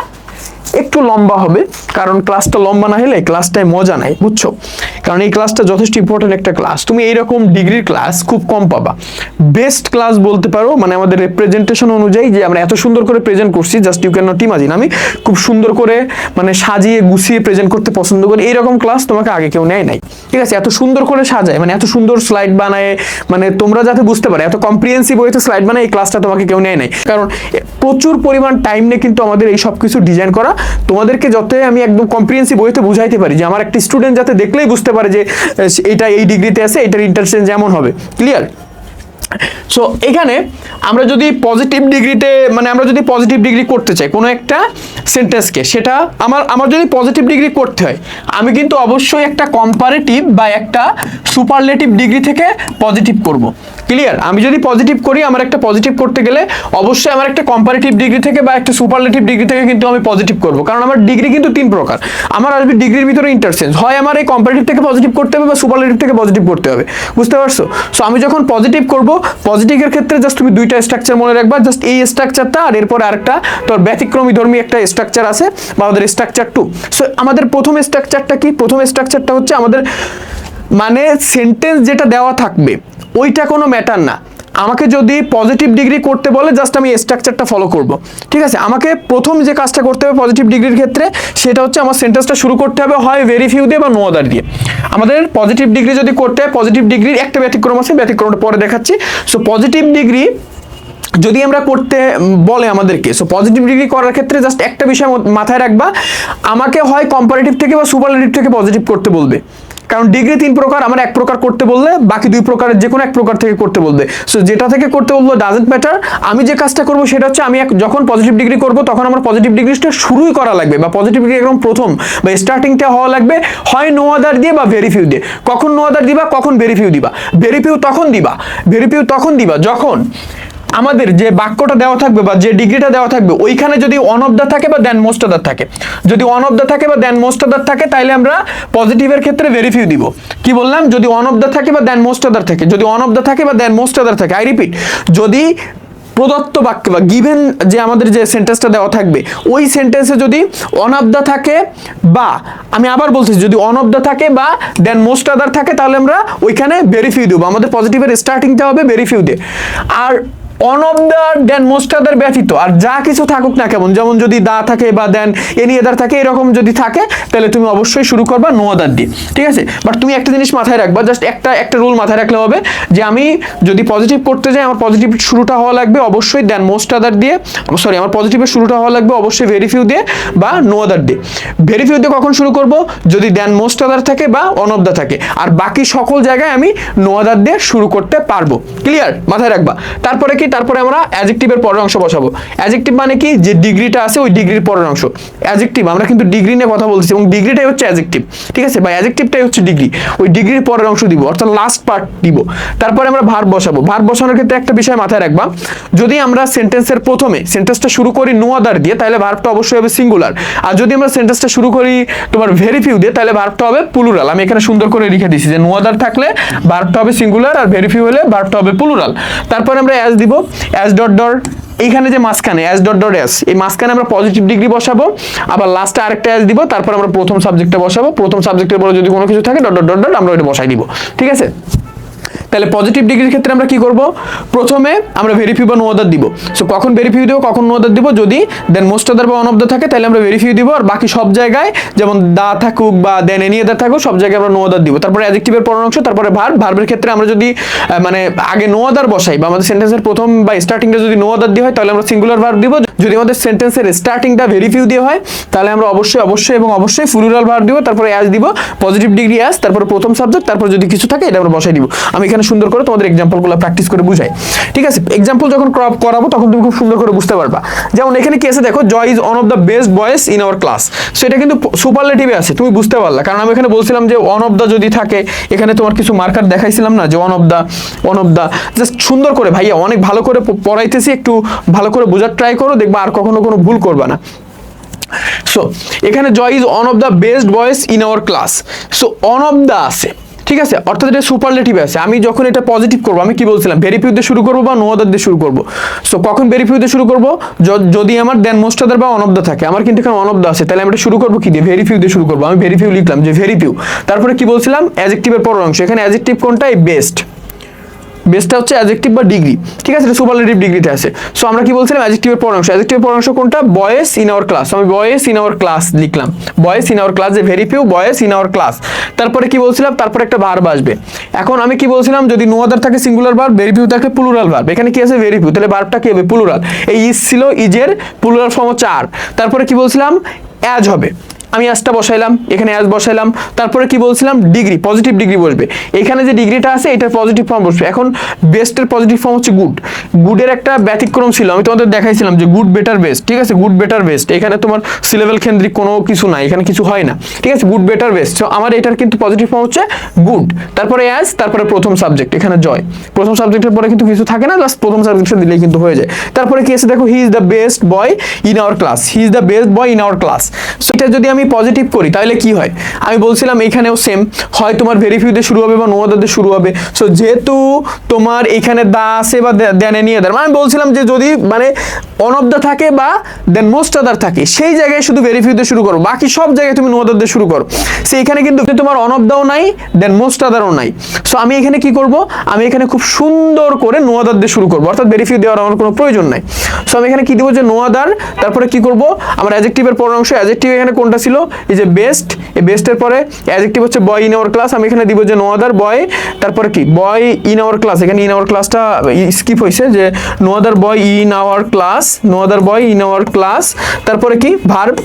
একটু লম্বা হবে, কারণ ক্লাসটা লম্বা না হলে ক্লাসটায় মজা নাই, বুঝছো, কারণ এই ক্লাসটা যথেষ্ট ইম্পর্টেন্ট একটা ক্লাস। তুমি এইরকম ডিগ্রির ক্লাস খুব কম পাবা, বেস্ট ক্লাস বলতে পারো, মানে আমাদের রিপ্রেজেন্টেশন অনুযায়ী যে আমরা এত সুন্দর করে প্রেজেন্ট করছি, just you can not imagine. আমি খুব সুন্দর করে মানে সাজিয়ে গুছিয়ে প্রেজেন্ট করতে পছন্দ করি, এইরকম ক্লাস তোমাকে আগে কেউ নেয় নাই, ঠিক আছে, এত সুন্দর করে সাজায়, মানে এত সুন্দর স্লাইড বানায়, মানে তোমরা যাতে বুঝতে পারো এত কম্প্রিহেন্সিভ ওয়েতে স্লাইড বানায়, এই ক্লাসটা তোমাকে কেউ নেয় নাই, কারণ প্রচুর পরিমাণ টাইম নিয়ে কিন্তু আমাদের এই সব কিছু ডিজাইন করা। তোমাদেরকে যত আমি একদম কম্প্রিহেন্সিভ ওয়েতে বুঝাইতে পারি, যে আমার একটা স্টুডেন্ট যাতে দেখলেই বুঝতে পারে যে এটা এই ডিগ্রিতে আছে, এটার ইন্টারচেঞ্জ এমন হবে, ক্লিয়ার। সো এখানে আমরা যদি পজিটিভ ডিগ্রিতে মানে আমরা যদি পজিটিভ ডিগ্রি করতে চাই কোনো একটা সেন্টেন্সকে, সেটা আমার যদি পজিটিভ ডিগ্রি করতে হয়, আমি কিন্তু অবশ্যই একটা কম্পারেটিভ বা একটা সুপারলেটিভ ডিগ্রি থেকে পজিটিভ করব, ক্লিয়ার। আমি যদি পজিটিভ করি, আমার একটা পজিটিভ করতে গেলে অবশ্যই আমার একটা কম্পারেটিভ ডিগ্রি থেকে বা একটা সুপারলেটিভ ডিগ্রি থেকে কিন্তু আমি পজিটিভ করব, কারণ আমার ডিগ্রি কিন্তু তিন প্রকার। আমার আসবে ডিগ্রির ভিতরে ইন্টারচেঞ্জ, হয় আমার এই কম্পারেটিভ থেকে পজিটিভ করতে হবে বা সুপারলেটিভ থেকে পজিটিভ করতে হবে, বুঝতে পারছো। সো আমি যখন পজিটিভ করব, পজিটিভের ক্ষেত্রে জাস্ট তুমি দুইটা স্ট্রাকচার মনে রাখবা, জাস্ট এই স্ট্রাকচারটা আর এরপরে আরেকটা তোর ব্যতিক্রমী ধর্মী একটা স্ট্রাকচার আছে বা আমাদের স্ট্রাকচার 2। সো আমাদের প্রথম স্ট্রাকচারটা কি, প্রথম স্ট্রাকচারটা হচ্ছে আমাদের মানে সেন্টেন্স যেটা দেওয়া থাকবে ওইটা কোনো ম্যাটার না, আমাকে যদি পজিটিভ ডিগ্রি করতে বলে জাস্ট আমি স্ট্রাকচারটা ফলো করব, ঠিক আছে। আমাকে প্রথম যে কাজটা করতে হবে পজিটিভ ডিগ্রির ক্ষেত্রে, সেটা হচ্ছে আমার সেন্টেন্সটা শুরু করতে হবে হয় ভেরি ফিউ দিয়ে বা নো আদার দিয়ে। আমাদের পজিটিভ ডিগ্রি যদি করতে হয়, পজিটিভ ডিগ্রির একটা ব্যতিক্রম আছে, ব্যতিক্রমটা পরে দেখাচ্ছি। সো পজিটিভ ডিগ্রি যদি আমরা করতে বলে আমাদেরকে, সো পজিটিভ ডিগ্রি করার ক্ষেত্রে জাস্ট একটা বিষয় মাথায় রাখবা, আমাকে হয় কম্পারেটিভ থেকে বা সুপারলেটিভ থেকে পজিটিভ করতে বলবে, কারণ ডিগ্রি তিন প্রকার, আমার এক প্রকার করতে বললে বাকি দুই প্রকারের যে কোনো এক প্রকার থেকে করতে বলবে। সো যেটা থেকে করতে বলবো ডাজন্ট ম্যাটার, আমি যে কাজটা করবো সেটা হচ্ছে আমি যখন পজিটিভ ডিগ্রি করবো তখন আমার পজিটিভ ডিগ্রিটা শুরুই করা লাগবে, বা পজিটিভ ডিগ্রি একদম প্রথম বা স্টার্টিংটা হওয়া লাগবে হয় নো আদার দিয়ে বা ভেরি ফিউ দিয়ে। কখন নো আদার দিবা, কখন ভেরি ফিউ দিবা? ভেরি ফিউ তখন দিবা যখন আমাদের যে বাক্যটা দেওয়া থাকবে বা যে ডিগ্রিটা দেওয়া থাকবে ওইখানে যদি অন অফ দা থাকে বা দেন মোস্ট আদার থাকে, যদি অন অফ দা থাকে বা দেন মোস্ট আদার থাকে তাহলে আমরা পজিটিভের ক্ষেত্রে ভেরি ফিউ দিব। কি বললাম? যদি অন অফ দা থাকে বা দেন মোস্ট আদার থাকে, যদি অন অফ দা থাকে বা দেন মোস্ট আদার থাকে। আই রিপিট, যদি প্রদত্ত বাক্য বা গিভেন যে আমাদের যে সেন্টেন্সটা দেওয়া থাকবে ওই সেন্টেন্সে যদি অন অফ দা থাকে, বা আমি আবার বলছি যদি অন অফ দা থাকে বা দেন মোস্ট আদার থাকে, তাহলে আমরা ওইখানে ভেরি ফিউ দেবো। আমাদের পজিটিভের স্টার্টিংটা হবে ভেরি ফিউ দিয়ে। আর on of the than most other ব্যতীত আর যা কিছু থাকুক না কেমন, যেমন যদি দা থাকে বা দেন এনি আদার থাকে, এরকম যদি থাকে তাহলে তুমি অবশ্যই শুরু করবা নো আদার দিয়ে, ঠিক আছে। বাট তুমি একটা জিনিস মাথায় রাখবা, জাস্ট একটা রুল মাথায় রাখলে হবে যে আমি যদি পজিটিভ করতে যাই আমার পজিটিভ শুরুটা হওয়া লাগবে অবশ্যই দেন মোস্ট আদার দিয়ে, সরি আমার পজিটিভের শুরুটা হওয়া লাগবে অবশ্যই ভেরি ফিউ দিয়ে বা নো আদার দিয়ে। ভেরি ফিউ দিয়ে কখন শুরু করব? যদি দেন মোস্ট আদার থাকে বা অন অফ দা থাকে, আর বাকি সকল জায়গায় আমি নো আদার দিয়ে শুরু করতে পারবো, ক্লিয়ার? মাথায় রাখবা। তারপরে কি, তারপরে আমরা অ্যাডজেক্টিভের পরের অংশ বসাবো। অ্যাডজেক্টিভ মানে কি? যে ডিগ্রিটা আছে ওই ডিগ্রির পরের অংশ অ্যাডজেক্টিভ। আমরা কিন্তু ডিগ্রি নিয়ে কথা বলছি এবং ডিগ্রিটাই হচ্ছে অ্যাডজেক্টিভ, ঠিক আছে, বা অ্যাডজেক্টিভটাই হচ্ছে ডিগ্রি, ওই ডিগ্রির পরের অংশ দিব, অর্থাৎ লাস্ট পার্ট দিব। তারপরে আমরা ভার্ব বসাবো। ভার্ব বসানোর ক্ষেত্রে একটা বিষয় মাথায় রাখবা, যদি আমরা সেন্টেন্সের প্রথমে সেন্টেন্সটা শুরু করি নো আদার দিয়ে তাহলে ভার্বটা অবশ্যই হবে সিঙ্গুলার, আর যদি আমরা সেন্টেন্সটা শুরু করি তোমার ভেরি ফিউ দিয়ে তাহলে ভার্বটা হবে প্লুরাল। আমি এখানে সুন্দর করে লিখে দিয়েছি যে নো আদার থাকলে ভার্বটা হবে সিঙ্গুলার আর ভেরি ফিউ হলে ভার্বটা হবে প্লুরাল। তারপরে আমরা অ্যাজ দিব, অ্যাজ ডট ডট, এইখানে যে মাঝখানে অ্যাজ ডট ডট অ্যাজ, এই মাঝখানে আমরা পজিটিভ ডিগ্রি বসাবো, আবার লাস্টে আরেকটা অ্যাজ দিব, তারপর আমরা প্রথম সাবজেক্টটা বসাবো, প্রথম সাবজেক্টের পরে যদি কোনো কিছু থাকে ডট ডট ডট ডট আমরা ওটা বসাই দিব, ঠিক আছে। তাহলে পজিটিভ ডিগ্রির ক্ষেত্রে আমরা কি করব, প্রথমে আমরা ভেরি ফিউ বা নো আদার দিব। সো কখন ভেরি ফিউ দিব, কখন নো আদার দিব, যদি দেন মোস্ট আদার বা ওয়ান অফ দ্য থাকে তাহলে আমরা ভেরি ফিউ দিব, আর বাকি সব জায়গায় যেমন দা থাকুক বা দেন এনি আদার থাকুক সব জায়গায় আমরা নো আদার দিব। তারপরে অ্যাডজেক্টিভের পরের অংশ, তারপরে ভার্বের ক্ষেত্রে আমরা যদি মানে আগে নো আদার বসাই বা আমাদের সেন্টেন্সের প্রথম বা স্টার্টিংটা যদি নো আদার দিয়ে হয় তাহলে আমরা সিঙ্গুলার ভার্ব দিব। যদি আমাদের সেন্টেন্সের স্টার্টিংটা ভেরি ফিউ দিয়ে হয় তাহলে আমরা অবশ্যই প্লুরাল ভার্ব দিব, তারপরে অ্যাজ দিব, পজিটিভ ডিগ্রি অ্যাজ, তারপরে প্রথম সাবজেক্ট, তারপর যদি কিছু থাকে এটা আমরা বসাই দিব। আমি এখানে সুন্দর করে তোমাদের এক্সাম্পলগুলো প্র্যাকটিস করে বুঝাই, ঠিক আছে? এক্সাম্পল যখন করাবো তখন তুমি খুব সুন্দর করে বুঝতে পারবা। যেমন এখানে কি আছে দেখো, Joy is one of the best boys in our class. So এটা কিন্তু সুপারলেটিভে আছে, তুমি বুঝতে পারলা, কারণ আমি এখানে বলছিলাম যে ওয়ান অফ দ্য যদি থাকে, এখানে তোমার কিছু মার্কার দেখাইছিলাম না যে ওয়ান অফ দ্য, জাস্ট সুন্দর করে ভাইয়া অনেক ভালো করে পড়াইতেছি, একটু ভালো করে বোঝার ট্রাই করো, দেখবা আর কখনো কোনো ভুল করবা না। সো এখানে Joy is one of the best boys in our class. So one of the আছে, ঠিক আছে, অর্থাৎ এটা সুপারলেটিভে আছে। আমি যখন এটা পজিটিভ করবো, আমি কি বলছিলাম, ভেরি ফিউ দিয়ে শুরু করবো বা নো আদার দিয়ে শুরু করবো। সো কখন ভেরি ফিউ দিয়ে শুরু করবো, যদি আমার দেন মোস্ট আদার বা ওয়ান অফ দ্য থাকে। আমার কিন্তু এখানে ওয়ান অফ দ্য আছে, তাহলে আমি এটা শুরু করবো কি দিয়ে, ভেরি ফিউ দিয়ে শুরু করবো। আমি ভেরি ফিউ লিখলাম যে ভেরি ফিউ, তারপরে কি বলছিলাম, অ্যাডজেক্টিভের পরের অংশ। এখানে অ্যাডজেক্টিভ কোনটা, এই বেস্ট, বেস্টটা হচ্ছে অ্যাডজেক্টিভ বা ডিগ্রি, ঠিক আছে, এটা সুপারলেটিভ ডিগ্রিতে আছে। সো আমরা কি বলছিলাম, অ্যাডজেক্টিভের পরের অংশ। অ্যাডজেক্টিভের পরের অংশ কোনটা, বয়েজ ইন আওয়ার ক্লাস। আমি বয়েজ ইন আওয়ার ক্লাস লিখলাম, বয়েজ ইন আওয়ার ক্লাস, যে very few boys in our class. তারপরে কি বলছিলাম, তারপরে একটা ভার্ব আসবে। এখন আমি কি বলছিলাম, যদি নো আদার থাকে সিঙ্গুলার ভার্ব, ভেরি ফিউ থাকে প্লুরাল ভার্ব। এখানে কি আছে, ভেরি ফিউ, তাহলে ভার্বটা কি হবে, প্লুরাল। এই ইজ ছিল, ইজের প্লুরাল ফর্ম হচ্ছে আর। তারপরে কি বলছিলাম, অ্যাজ হবে, আমি অ্যাজটা বসাইলাম, এখানে অ্যাজ বসাইলাম। তারপরে কি বলছিলাম, ডিগ্রি, পজিটিভ ডিগ্রি বসবে। এখানে যে ডিগ্রিটা আছে এটার পজিটিভ ফর্ম বসবে। এখন বেস্টের পজিটিভ ফর্ম হচ্ছে গুড। গুডের একটা ব্যতিক্রম ছিল, আমি তোমাদের দেখাইছিলাম যে গুড বেটার বেস্ট, ঠিক আছে, গুড বেটার বেস্ট। এখানে তোমার সিলেবেল কেন্দ্রিক কোনো কিছু নাই, এখানে কিছু হয় না, ঠিক আছে, গুড বেটার বেস্ট। সো আমার এটার কিন্তু পজিটিভ ফর্ম হচ্ছে গুড, তারপরে অ্যাজ, তারপরে প্রথম সাবজেক্ট, এখানে জয়। প্রথম সাবজেক্টের পরে কিন্তু কিছু থাকে না, জাস্ট প্রথম সাবজেক্টটা দিলেই কিন্তু হয়ে যায়। তারপরে কি আছে দেখো, he is the best boy in our class, he is the best boy in our class. So এটা যদি আমি পজিটিভ করি তাহলে কি হয়, আমি বলছিলাম এখানেও সেম হয়, তোমার ভেরি ফিউ দিয়ে শুরু হবে বা নো আদার দিয়ে শুরু হবে। সো যেহেতু তোমার এখানে দা আছে বা দেন এনি আদার, আমি বলছিলাম যে যদি মানে ওয়ান অফ দ্য থাকে বা দেন মোস্ট আদার থাকে, সেই জায়গায় শুধু ভেরি ফিউ দিয়ে শুরু করো, বাকি সব জায়গায় তুমি নো আদার দিয়ে শুরু করো। সো এখানে কিন্তু তোমার ওয়ান অফ দাও নাই, দেন মোস্ট আদারও নাই। সো আমি এখানে কি করব, আমি এখানে খুব সুন্দর করে নো আদার দিয়ে শুরু করবো, অর্থাৎ ভেরি ফিউ দেওয়ার আমার কোনো প্রয়োজন নাই। সো আমি এখানে কি দেবো, যে নো আদার, তারপরে কি করব, আমার অ্যাডজেক্টিভের পরের অংশ। অ্যাডজেক্টিভ এখানে কোনটা ছিল, এই যে বেস্ট, এই বেস্টের পরে অ্যাডজেক্টিভ হচ্ছে বয় ইন আওয়ার ক্লাস। আমি এখানে দিব যে নো আদার বয়, তারপরে কি বয় ইন আওয়ার ক্লাস। এখানে ইন আওয়ার ক্লাসটা স্কিপ হয়েছে, যে no other boy in our class, no other boy in our class. তারপরে কি ভার্ব।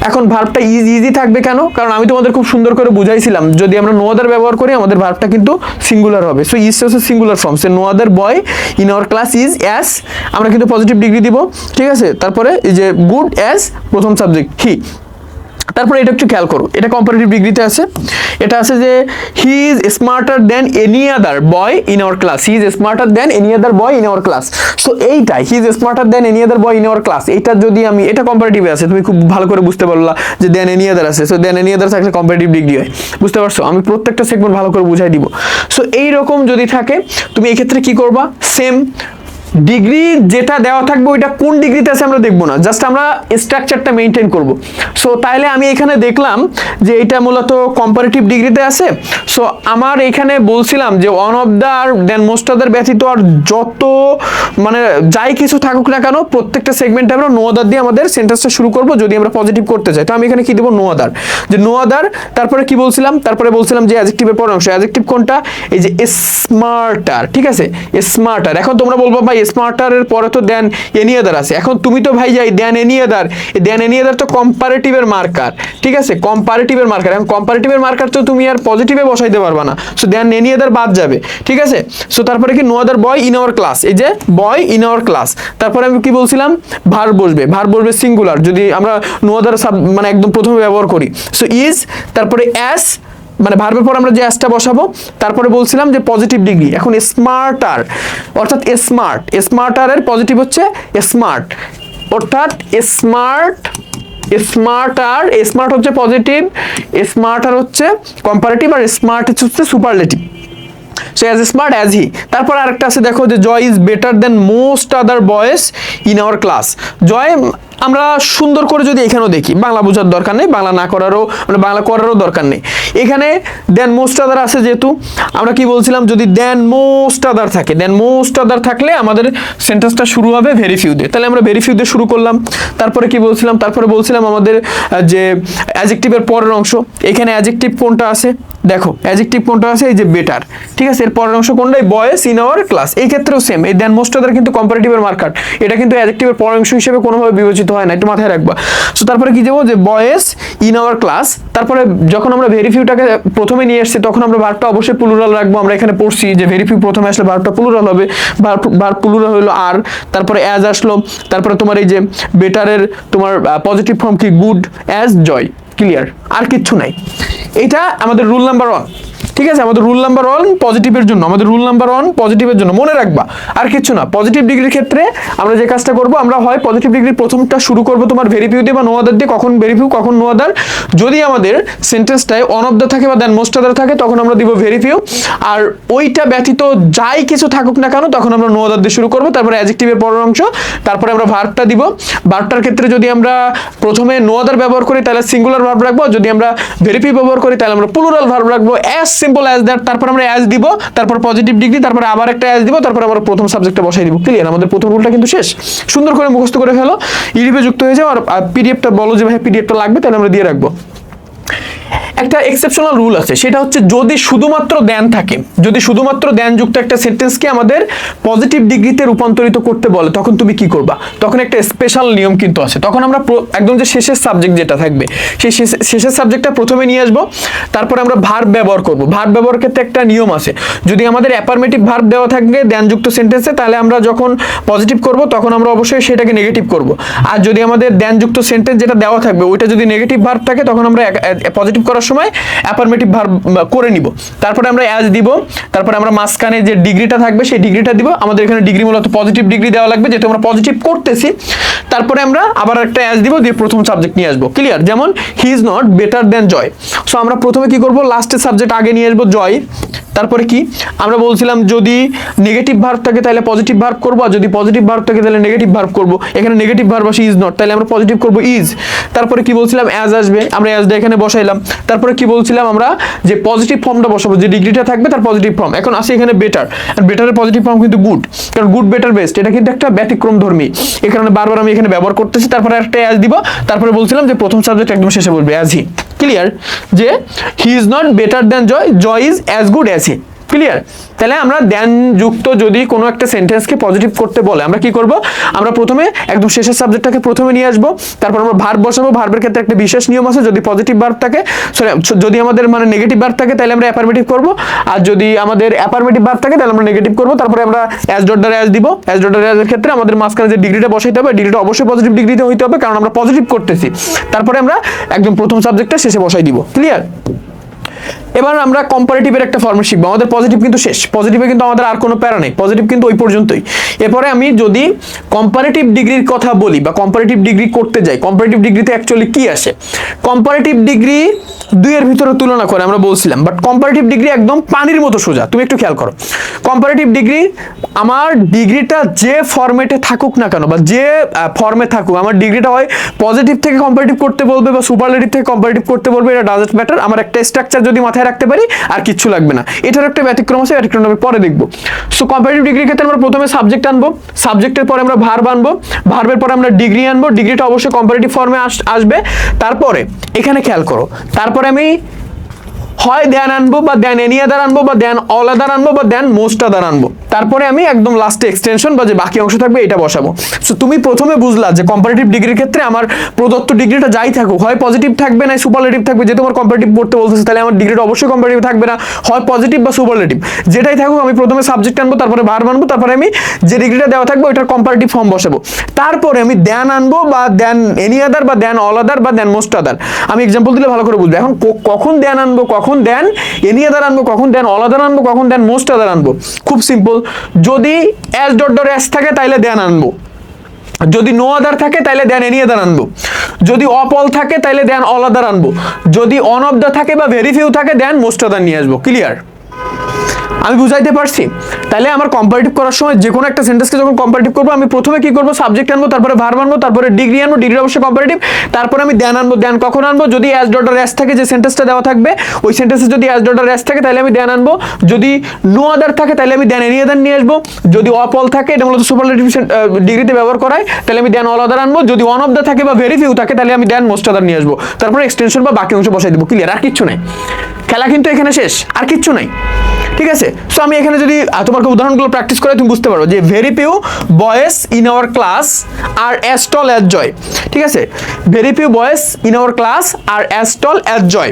এখন ভার্বটা ইজি থাকবে কেন, কারণ আমি তোমাদের খুব সুন্দর করে বুঝাইছিলাম যদি আমরা নো আদার ব্যবহার করি আমাদের ভার্বটা কিন্তু সিঙ্গুলার হবে। সো ইজ হচ্ছে singular form, say no other boy in our class is as, আমরা কিন্তু পজিটিভ ডিগ্রি দিব, ঠিক আছে। তারপরে এই যে গুড অ্যাজ প্রথম সাবজেক্ট হি। তারপরে এটা একটু খেয়াল করো, এটা কম্পারেটিভ ডিগ্রিতে আছে। এটা আছে যে he is smarter than any other boy in our class, he is smarter than any other boy in our class. So এইটাই, he is smarter than any other boy in our class, এইটা যদি আমি, এটা কম্পারেটিভে আছে, তুমি খুব ভালো করে বুঝতে পারলা যে দেন এনি আদার আছে। সো দেন এনি আদার থাকলে কম্পারেটিভ ডিগ্রি হয়, বুঝতে পারছো, আমি প্রত্যেকটা সেগমেন্ট ভালো করে বুঝাই দিব। সো এইরকম যদি থাকে তুমি এই ক্ষেত্রে কি করবা, সেম ডিগ্রি যেটা দেওয়া থাকবে ওইটা কোন ডিগ্রিতে আছে আমরা দেখবো না, জাস্ট আমরা স্ট্রাকচারটা মেনটেন করব। সো তাহলে আমি এখানে দেখলাম যে এটা মূলত কম্পারেটিভ ডিগ্রিতে আছে। সো আমার এখানে বলছিলাম যে ওয়ান অফ দ্য আর দেন মোস্ট আদার ব্যতীত আর যত মানে যাই কিছু থাকুক না কেন প্রত্যেকটা সেগমেন্টে আমরা নো আদার দিয়ে আমাদের সেন্টেন্সটা শুরু করব যদি আমরা পজিটিভ করতে চাই। তো আমি এখানে কি দেবো, নো আদার, যে নো আদার। তারপরে কি বলছিলাম, তারপরে বলছিলাম যে অ্যাডজেক্টিভের পরের অংশ। অ্যাডজেক্টিভ কোনটা, এই যে স্মার্টার, ঠিক আছে, স্মার্টার। এখন তোমরা বলবো ভাই স্মার্টারের পরে তো দেন এনি আদার আছে। এখন তুমি তো ভাই যাই দেন এনি আদার, দেন এনি আদার তো কম্পারেটিভের মার্কার, ঠিক আছে, কম্পারেটিভের মার্কার। এখন কম্পারেটিভের মার্কার তো তুমি আর পজিটিভে বসাইতে পারবা না, সো দেন এনি আদার বাদ যাবে, ঠিক আছে। সো তারপরে কি no other boy in our class, এই যে বয় ইন আওয়ার ক্লাস। তারপরে আমি কি বলছিলাম, ভার্ব বসবে, ভার্ব বসবে সিঙ্গুলার যদি আমরা নো আদার মানে একদম প্রথমে ব্যবহার করি। সো ইজ, তারপরে অ্যাস, মানে ভার্বের পর আমরা যে অ্যাসটা বসাবো। তারপরে বলছিলাম যে পজিটিভ ডিগ্রি, এখন স্মার্টার অর্থাৎ স্মার্ট, স্মার্টারের পজিটিভ হচ্ছে স্মার্ট, অর্থাৎ স্মার্ট, স্মার্টার, স্মার্ট হচ্ছে পজিটিভ, স্মার্টার হচ্ছে কম্পারেটিভ, আর স্মার্ট হচ্ছে superlative. So as smart as he. তারপর আরেকটা আছে দেখো যে Joy is better than most other boys in our class. Joy আমরা সুন্দর করে যদি এখানেও দেখি, বাংলা বোঝার দরকার নেই, বাংলা না করারও মানে বাংলা করারও দরকার নেই। এখানে দেন মোস্ট আদার আছে, যেহেতু আমরা কি বলছিলাম, যদি দেন মোস্ট আদার থাকে, দেন মোস্ট আদার থাকলে আমাদের সেন্টেন্সটা শুরু হবে ভেরি ফিউ দিয়ে। তাহলে আমরা ভেরি ফিউ দিয়ে শুরু করলাম। তারপরে কি বলছিলাম, তারপরে বলছিলাম আমাদের যে অ্যাডজেক্টিভের পরের অংশ, এখানে অ্যাডজেক্টিভ কোনটা আছে, দেখো অ্যাডজেক্টিভ কোনটা আছে, এই যে বেটার, ঠিক আছে। এর পরের অংশ কোনটা, বয়েস ইন আওয়ার ক্লাস। এই ক্ষেত্রেও সেম, এই দেন মোস্ট আদার কিন্তু কম্পারেটিভের মার্কার, এটা কিন্তু অ্যাডজেক্টিভের পরের অংশ হিসেবে কোনোভাবে বিবেচিত হয় না, একটু মাথায় রাখবা। সো তারপরে কি দেবো, যে বয়েস ইন আওয়ার ক্লাস। তারপরে যখন আমরা ভেরি ফিউটাকে প্রথমে নিয়ে এসেছি তখন আমরা ভার্বটা অবশ্যই প্লুরাল রাখবো। আমরা এখানে পড়ছি যে ভেরি ফিউ প্রথমে আসলে ভার্বটা প্লুরাল হবে, ভার্ব প্লুরাল হলো আর, তারপরে অ্যাজ আসলো, তারপরে তোমার এই যে বেটারের তোমার পজিটিভ ফর্ম কি, গুড, অ্যাজ, জয়। ক্লিয়ার, আর কিচ্ছু নাই। এটা আমাদের রুল নাম্বার 1, ঠিক আছে। আমাদের রুল নাম্বার 1 পজিটিভের জন্য, আমাদের রুল নাম্বার 1 পজিটিভের জন্য মনে রাখবা, আর কিছু না। পজিটিভ ডিগ্রির ক্ষেত্রে আমরা যে কাজটা করব, আমরা হয় পজিটিভ ডিগ্রির প্রথমটা শুরু করব তোমার ভেরি ফিউ দিয়ে বা নো আদার দিয়ে। কখন ভেরি ফিউ, কখন নো আদার। যদি আমাদের সেন্টেন্সটায় অন অফ দ্য থাকে বা দেন মোস্ট আদার থাকে তখন আমরা দিব ভেরি ফিউ। আর ওইটা ব্যতীত যাই কিছু থাকুক না কেন তখন আমরা নো আদার দিয়ে শুরু করব। তারপরে অ্যাডজেক্টিভের পরের অংশ, তারপরে আমরা ভার্বটা দিব। ভার্বটার ক্ষেত্রে যদি আমরা প্রথমে নো আদার ব্যবহার করি তাহলে সিঙ্গুলার ভার্ব রাখবো, যদি আমরা ভেরি ফিউ ব্যবহার করি তাহলে আমরা প্লুরাল ভার্ব রাখবো, অ্যাজ সিম্পল অ্যাজ দ্যাট। তারপর আমরা অ্যাজ দিব, তারপর পজিটিভ ডিগ্রি, তারপর আবার একটা অ্যাজ দিব, তারপর আমরা প্রথম সাবজেক্টটা বসাই দিব। ক্লিয়ার, আমাদের প্রথম রুলটা কিন্তু শেষ। সুন্দর করে মুখস্থ করে ফেলো, ইডিপে যুক্ত হয়ে যাও। আর পিডিএফটা বলো যে ভাই পিডিএফটা লাগবে, তাহলে আমরা দিয়ে রাখবো। একটা এক্সেপশনাল রুল আছে, সেটা হচ্ছে যদি শুধুমাত্র দেন থাকে, যদি শুধুমাত্র দেন যুক্ত একটা সেন্টেন্সকে আমাদের পজিটিভ ডিগ্রিতে রূপান্তরিত করতে বলে তখন তুমি কি করবা। তখন একটা স্পেশাল নিয়ম কিন্তু আছে। তখন আমরা একদম যে শেষের সাবজেক্ট যেটা থাকবে সেই শেষের সাবজেক্টটা প্রথমে নিয়ে আসবো, তারপরে আমরা ভার্ব ব্যবহার করব। ভার্ব ব্যবহার ক্ষেত্রে একটা নিয়ম আছে, যদি আমাদের অ্যাফার্মেটিভ ভার্ব দেওয়া থাকবে দেন যুক্ত সেন্টেন্সে তাহলে আমরা যখন পজিটিভ করব তখন আমরা অবশ্যই সেটাকে নেগেটিভ করব। আর যদি আমাদের দেন যুক্ত সেন্টেন্স যেটা দেওয়া থাকবে ওইটা যদি নেগেটিভ ভার্ব থাকে তখন আমরা পজিটিভ করার সময় অ্যাফার্মেটিভ ভার্ব করে নিব। তারপরে আমরা অ্যাজ দিব, তারপরে আমরা মাঝখানে যে ডিগ্রিটা থাকবে সেই ডিগ্রিটা দিব। আমাদের এখানে ডিগ্রি মূলত পজিটিভ ডিগ্রি দেওয়া লাগবে যেহেতু আমরা পজিটিভ করতেছি। তারপরে আমরা আবার একটা অ্যাজ দিব, দিয়ে প্রথম সাবজেক্ট নিয়ে আসবো। ক্লিয়ার, যেমন he is not better than Joy. So আমরা প্রথমে কি করব, লাস্টের সাবজেক্ট আগে নিয়ে আসবো জয়। তারপরে কি আমরা বলছিলাম, যদি নেগেটিভ ভার্ব থাকে তাহলে পজিটিভ ভার্ব করব, আর যদি পজিটিভ ভার্ব থাকে তাহলে নেগেটিভ ভার্ব করব। এখানে নেগেটিভ ভার্ব আসে ইজ নট, তাহলে আমরা পজিটিভ করব ইজ। তারপরে কি বলছিলাম, অ্যাজ আসবে, আমরা অ্যাজটা এখানে বসাইলাম। তারপরে কি বলছিলাম আমরা, যে পজিটিভ ফর্মটা বসাবো, যে ডিগ্রিটা থাকবে তার পজিটিভ ফর্ম। এখন আসি এখানে বেটার, আর বেটারের পজিটিভ ফর্ম কিন্তু গুড, কারণ গুড বেটার বেস্ট এটা কিন্তু একটা ব্যতিক্রম ধর্মী, এই কারণে বারবার আমি এখানে ব্যবহার করতেছি। তারপরে একটা অ্যাজ দিব, তারপরে বলছিলাম যে প্রথম সাবজেক্ট একদম শেষে বলবে অ্যাজ হি। ক্লিয়ার, যে he is not better than Joy, Joy is as good as he. Clear, তাহলে আমরা দেন যুক্ত যদি কোনো একটা সেন্টেন্সকে পজিটিভ করতে বলে আমরা কি করব, আমরা প্রথমে একদম শেষের সাবজেক্টটাকে প্রথমে নিয়ে আসবো, তারপর আমরা ভার্ব বসাবো। ভার্বের ক্ষেত্রে একটা বিশেষ নিয়ম আছে, যদি পজিটিভ ভার্ব থাকে, যদি আমাদের মানে নেগেটিভ ভার্ব থাকে তাহলে আমরা অ্যাফার্মেটিভ করব, আর যদি আমাদের অ্যাফার্মেটিভ ভার্ব থাকে তাহলে আমরা নেগেটিভ করব। তারপরে আমরা অ্যাজ ডট দ্বারা অ্যাজ দিব। অ্যাজ ডট দ্বারা অ্যাজের ক্ষেত্রে আমাদের মাঝখানে যে ডিগ্রিটা বসাইতে হবে, ডিগ্রিটা অবশ্যই পজিটিভ ডিগ্রিতে হইতে হবে কারণ আমরা পজিটিভ করতেছি। তারপরে আমরা একদম প্রথম সাবজেক্টটা শেষে বসাই দিব। ক্লিয়ার, এবার আমরা কম্পারেটিভের একটা ফর্মেট শিখবো। আমাদের পজিটিভ কিন্তু শেষ, পজিটিভে কিন্তু আমাদের আর কোনো প্যারা নেই, পজিটিভ কিন্তু ওই পর্যন্তই। এরপরে আমি যদি কম্পারেটিভ ডিগ্রির কথা বলি বা কম্পারেটিভ ডিগ্রি করতে যাই, কম্পারেটিভ ডিগ্রিতে অ্যাকচুয়ালি কি আসে, কম্পারেটিভ ডিগ্রি দুইয়ের ভিতরে তুলনা করে আমরা বলছিলাম, বাট কম্পারেটিভ ডিগ্রি একদম পানির মতো সোজা। তুমি একটু খেয়াল করো, কম্পারেটিভ ডিগ্রি আমার ডিগ্রিটা যে ফর্মেটে থাকুক না কেন বা যে ফর্মে থাকুক, আমার ডিগ্রিটা হয় পজিটিভ থেকে কম্পারেটিভ করতে বলবে বা সুপারলেটিভ থেকে কম্পারেটিভ করতে বলবে, এটা ডাজন্ট ম্যাটার। আমার একটা স্ট্রাকচার যদি মাথায় রাখতে পারি আর কিচ্ছু লাগবে না। এটার একটা ব্যতিক্রম আছে, ব্যতিক্রম আমি পরে দেখবো। সো কম্পারেটিভ ডিগ্রির ক্ষেত্রে আমরা প্রথমে সাবজেক্ট আনবো, সাবজেক্টের পরে আমরা ভার্ব আনবো, ভার্বের পরে আমরা ডিগ্রি আনবো, ডিগ্রিটা অবশ্যই কম্পারেটিভ ফর্মে আসবে। তারপরে এখানে খেয়াল করো, তারপরে আমি হয় দেন আনবো বা দেন এনি আদার আনবো বা দেন অল আদার আনবো বা দেন মোস্ট আদার আনবো। তারপরে আমি একদম লাস্টে এক্সটেনশন বা যে বাকি অংশ থাকবে এটা বসাবো। সো তুমি প্রথমে বুঝলা যে কম্পারেটিভ ডিগ্রির ক্ষেত্রে আমার প্রদত্ত ডিগ্রিটা যাই থাকুক, হয় পজিটিভ থাকবে না সুপারলেটিভ থাকবে। যে তোমার কম্পারেটিভ পড়তে বলতেছে তাহলে আমার ডিগ্রিটা অবশ্যই কম্পারেটিভ থাকবে না, হয় পজিটিভ বা সুপারলেটিভ, যেটাই থাকুক আমি প্রথমে সাবজেক্ট আনবো, তারপরে ভার্ব আনবো, তারপরে আমি যে ডিগ্রিটা দেওয়া থাকবে ওইটার কম্পারেটিভ ফর্ম বসাবো। তারপরে আমি দেন আনবো বা দেন এনি আদার বা দেন অল আদার বা দেন মোস্ট আদার। আমি এক্সাম্পল দিলে ভালো করে বুঝবে। এখন কখন দেন আনবো, কখন দেন এনি আদার আনবো, কখন দেন অল আদার আনবো, কখন দেন মোস্ট আদার আনবো, খুব সিম্পল। যদি অ্যাজ ডট ডট অ্যাজ থাকে তাহলে দেন আনবো, যদি নো আদার থাকে তাহলে দেন এনি আদার আনবো, যদি অফ অল থাকে তাহলে দেন অল আদার আনবো, যদি অন অফ দ্য থাকে বা ভেরি ফিউ থাকে দেন মোস্ট আদার নিয়ে আসবো। ক্লিয়ার, আমি বুঝাইতে পারছি? তাহলে আমার কম্পারেটিভ করার সময় যে কোনো একটা সেন্টেন্সকে যখন কম্পারেটিভ করবো, আমি প্রথমে কি করবো, সাবজেক্ট আনবো, তারপরে ভার্ব আনবো, তারপরে ডিগ্রি আনবো, ডিগ্রি অবশ্যই কম্পারেটিভ, তারপরে আমি দেন আনবো। দেন কখন আনবো? যদি অ্যাজ ডট আর অ্যাজ থাকে, যে সেন্টেন্সটা দেওয়া থাকবে ওই সেন্টেন্সে যদি অ্যাজ ডট আর অ্যাজ থাকে তাহলে আমি দেন আনবো। যদি নো আদার থাকে তাহলে আমি দেন এনি আদার নিয়ে আসবো। যদি অফ অল থাকে, এটা মূলত সুপারলেটিভ ডিগ্রিতে ব্যবহার করায়, তাহলে আমি দেন অল আদার আনবো। যদি ওয়ান অফ দ্য থাকে বা ভেরি ফিউ থাকে তাহলে আমি দেন মোস্ট আদার নিয়ে আসবো। তারপরে এক্সটেনশন বা বাকি অংশ বসাই দেবো। ক্লিয়ার? আর কিচ্ছু নাই, খেলা কিন্তু এখানে শেষ, আর কিচ্ছু নাই। ঠিক আছে? সো আমি এখানে যদি তোমাকে উদাহরণগুলো প্র্যাকটিস করে তুমি বুঝতে পারো যে very few boys in our class are as tall as Joy. ঠিক আছে? Very few boys in our class are as tall as Joy.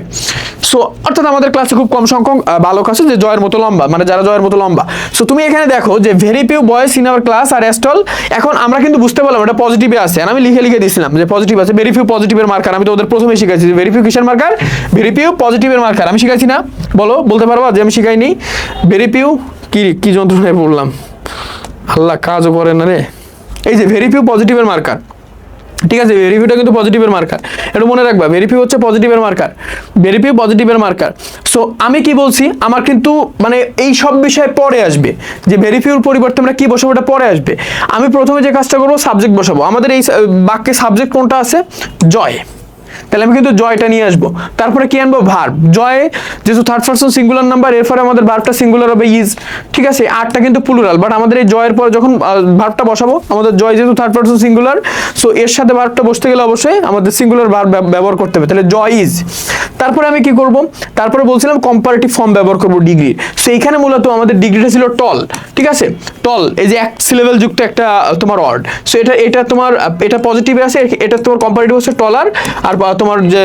So অর্থাৎ আমাদের ক্লাসে খুব কম সংখ্যক বালক আছে যে জয়ের মতো লম্বা, মানে যারা জয়ের মতো লম্বা। সো তুমি এখানে দেখো যে very few boys in our class are as tall. এখন আমরা কিন্তু বুঝতে পারলাম এটা পজিটিভে আছে, আর আমি লিখে দিয়েছিলাম যে পজিটিভ আছে। ভেরি ফিউ পজিটিভের মার্কার, আমি তো ওদের প্রথমে শিখাইছি যে ভেরি ফিউ কিসের মার্কার? ভেরি ফিউ পজিটিভের মার্কার। আমি শিখাইছি না? বলতে পারবা যে আমি শিখাইনি? ভেরি ফিউ কি যন্ত্রণায় পড়লাম, আল্লাহ কাজও করে না রে। এই যে ভেরি ফিউ পজিটিভের মার্কার। ঠিক আছে? ভেরি ফিউটা কিন্তু পজিটিভের মার্কার, এটা মনে রাখবা। ভেরি ফিউ হচ্ছে পজিটিভের মার্কার, ভেরি ফিউ পজিটিভের মার্কার। সো আমি কি বলছি, আমার কিন্তু মানে এই সব বিষয় পরে আসবে, যে ভেরি ফিউর পরিবর্তে আমরা কি বসাবো এটা পরে আসবে। আমি প্রথমে যে কাজটা করবো, সাবজেক্ট বসাবো। আমাদের এই বাক্যে সাবজেক্ট কোনটা আছে? জয়। তাহলে আমি কিন্তু জয়টা নিয়ে আসবো। তারপরে কি আনবো? ভার্ব। জয় যেহেতু থার্ড পারসন সিঙ্গুলার নাম্বার, এরপরে আমাদের ভার্বটা সিঙ্গুলার হবে ইজ। ঠিক আছে? আরটা কিন্তু প্লুরাল, বাট আমাদের এই জয়ের পর যখন ভার্বটা বসাবো, আমাদের জয় যেহেতু থার্ড পারসন সিঙ্গুলার, সো এর সাথে ভার্বটা বসতে গেলে অবশ্যই আমাদের সিঙ্গুলার ভার্ব ব্যবহার করতে হবে। তাহলে জয় ইজ। তারপরে আমি কি করব? তারপরে বলছিলাম কম্পারেটিভ ফর্ম ব্যবহার করবো ডিগ্রি। সো এইখানে মূলত আমাদের ডিগ্রিটা ছিল টল। ঠিক আছে? টল, এই যে এক সিলেবেল যুক্ত একটা তোমার ওয়ার্ড। সো এটা তোমার এটা পজিটিভে আছে, এটা তোমার কম্পারেটিভ হচ্ছে টলার, আর তোমার যে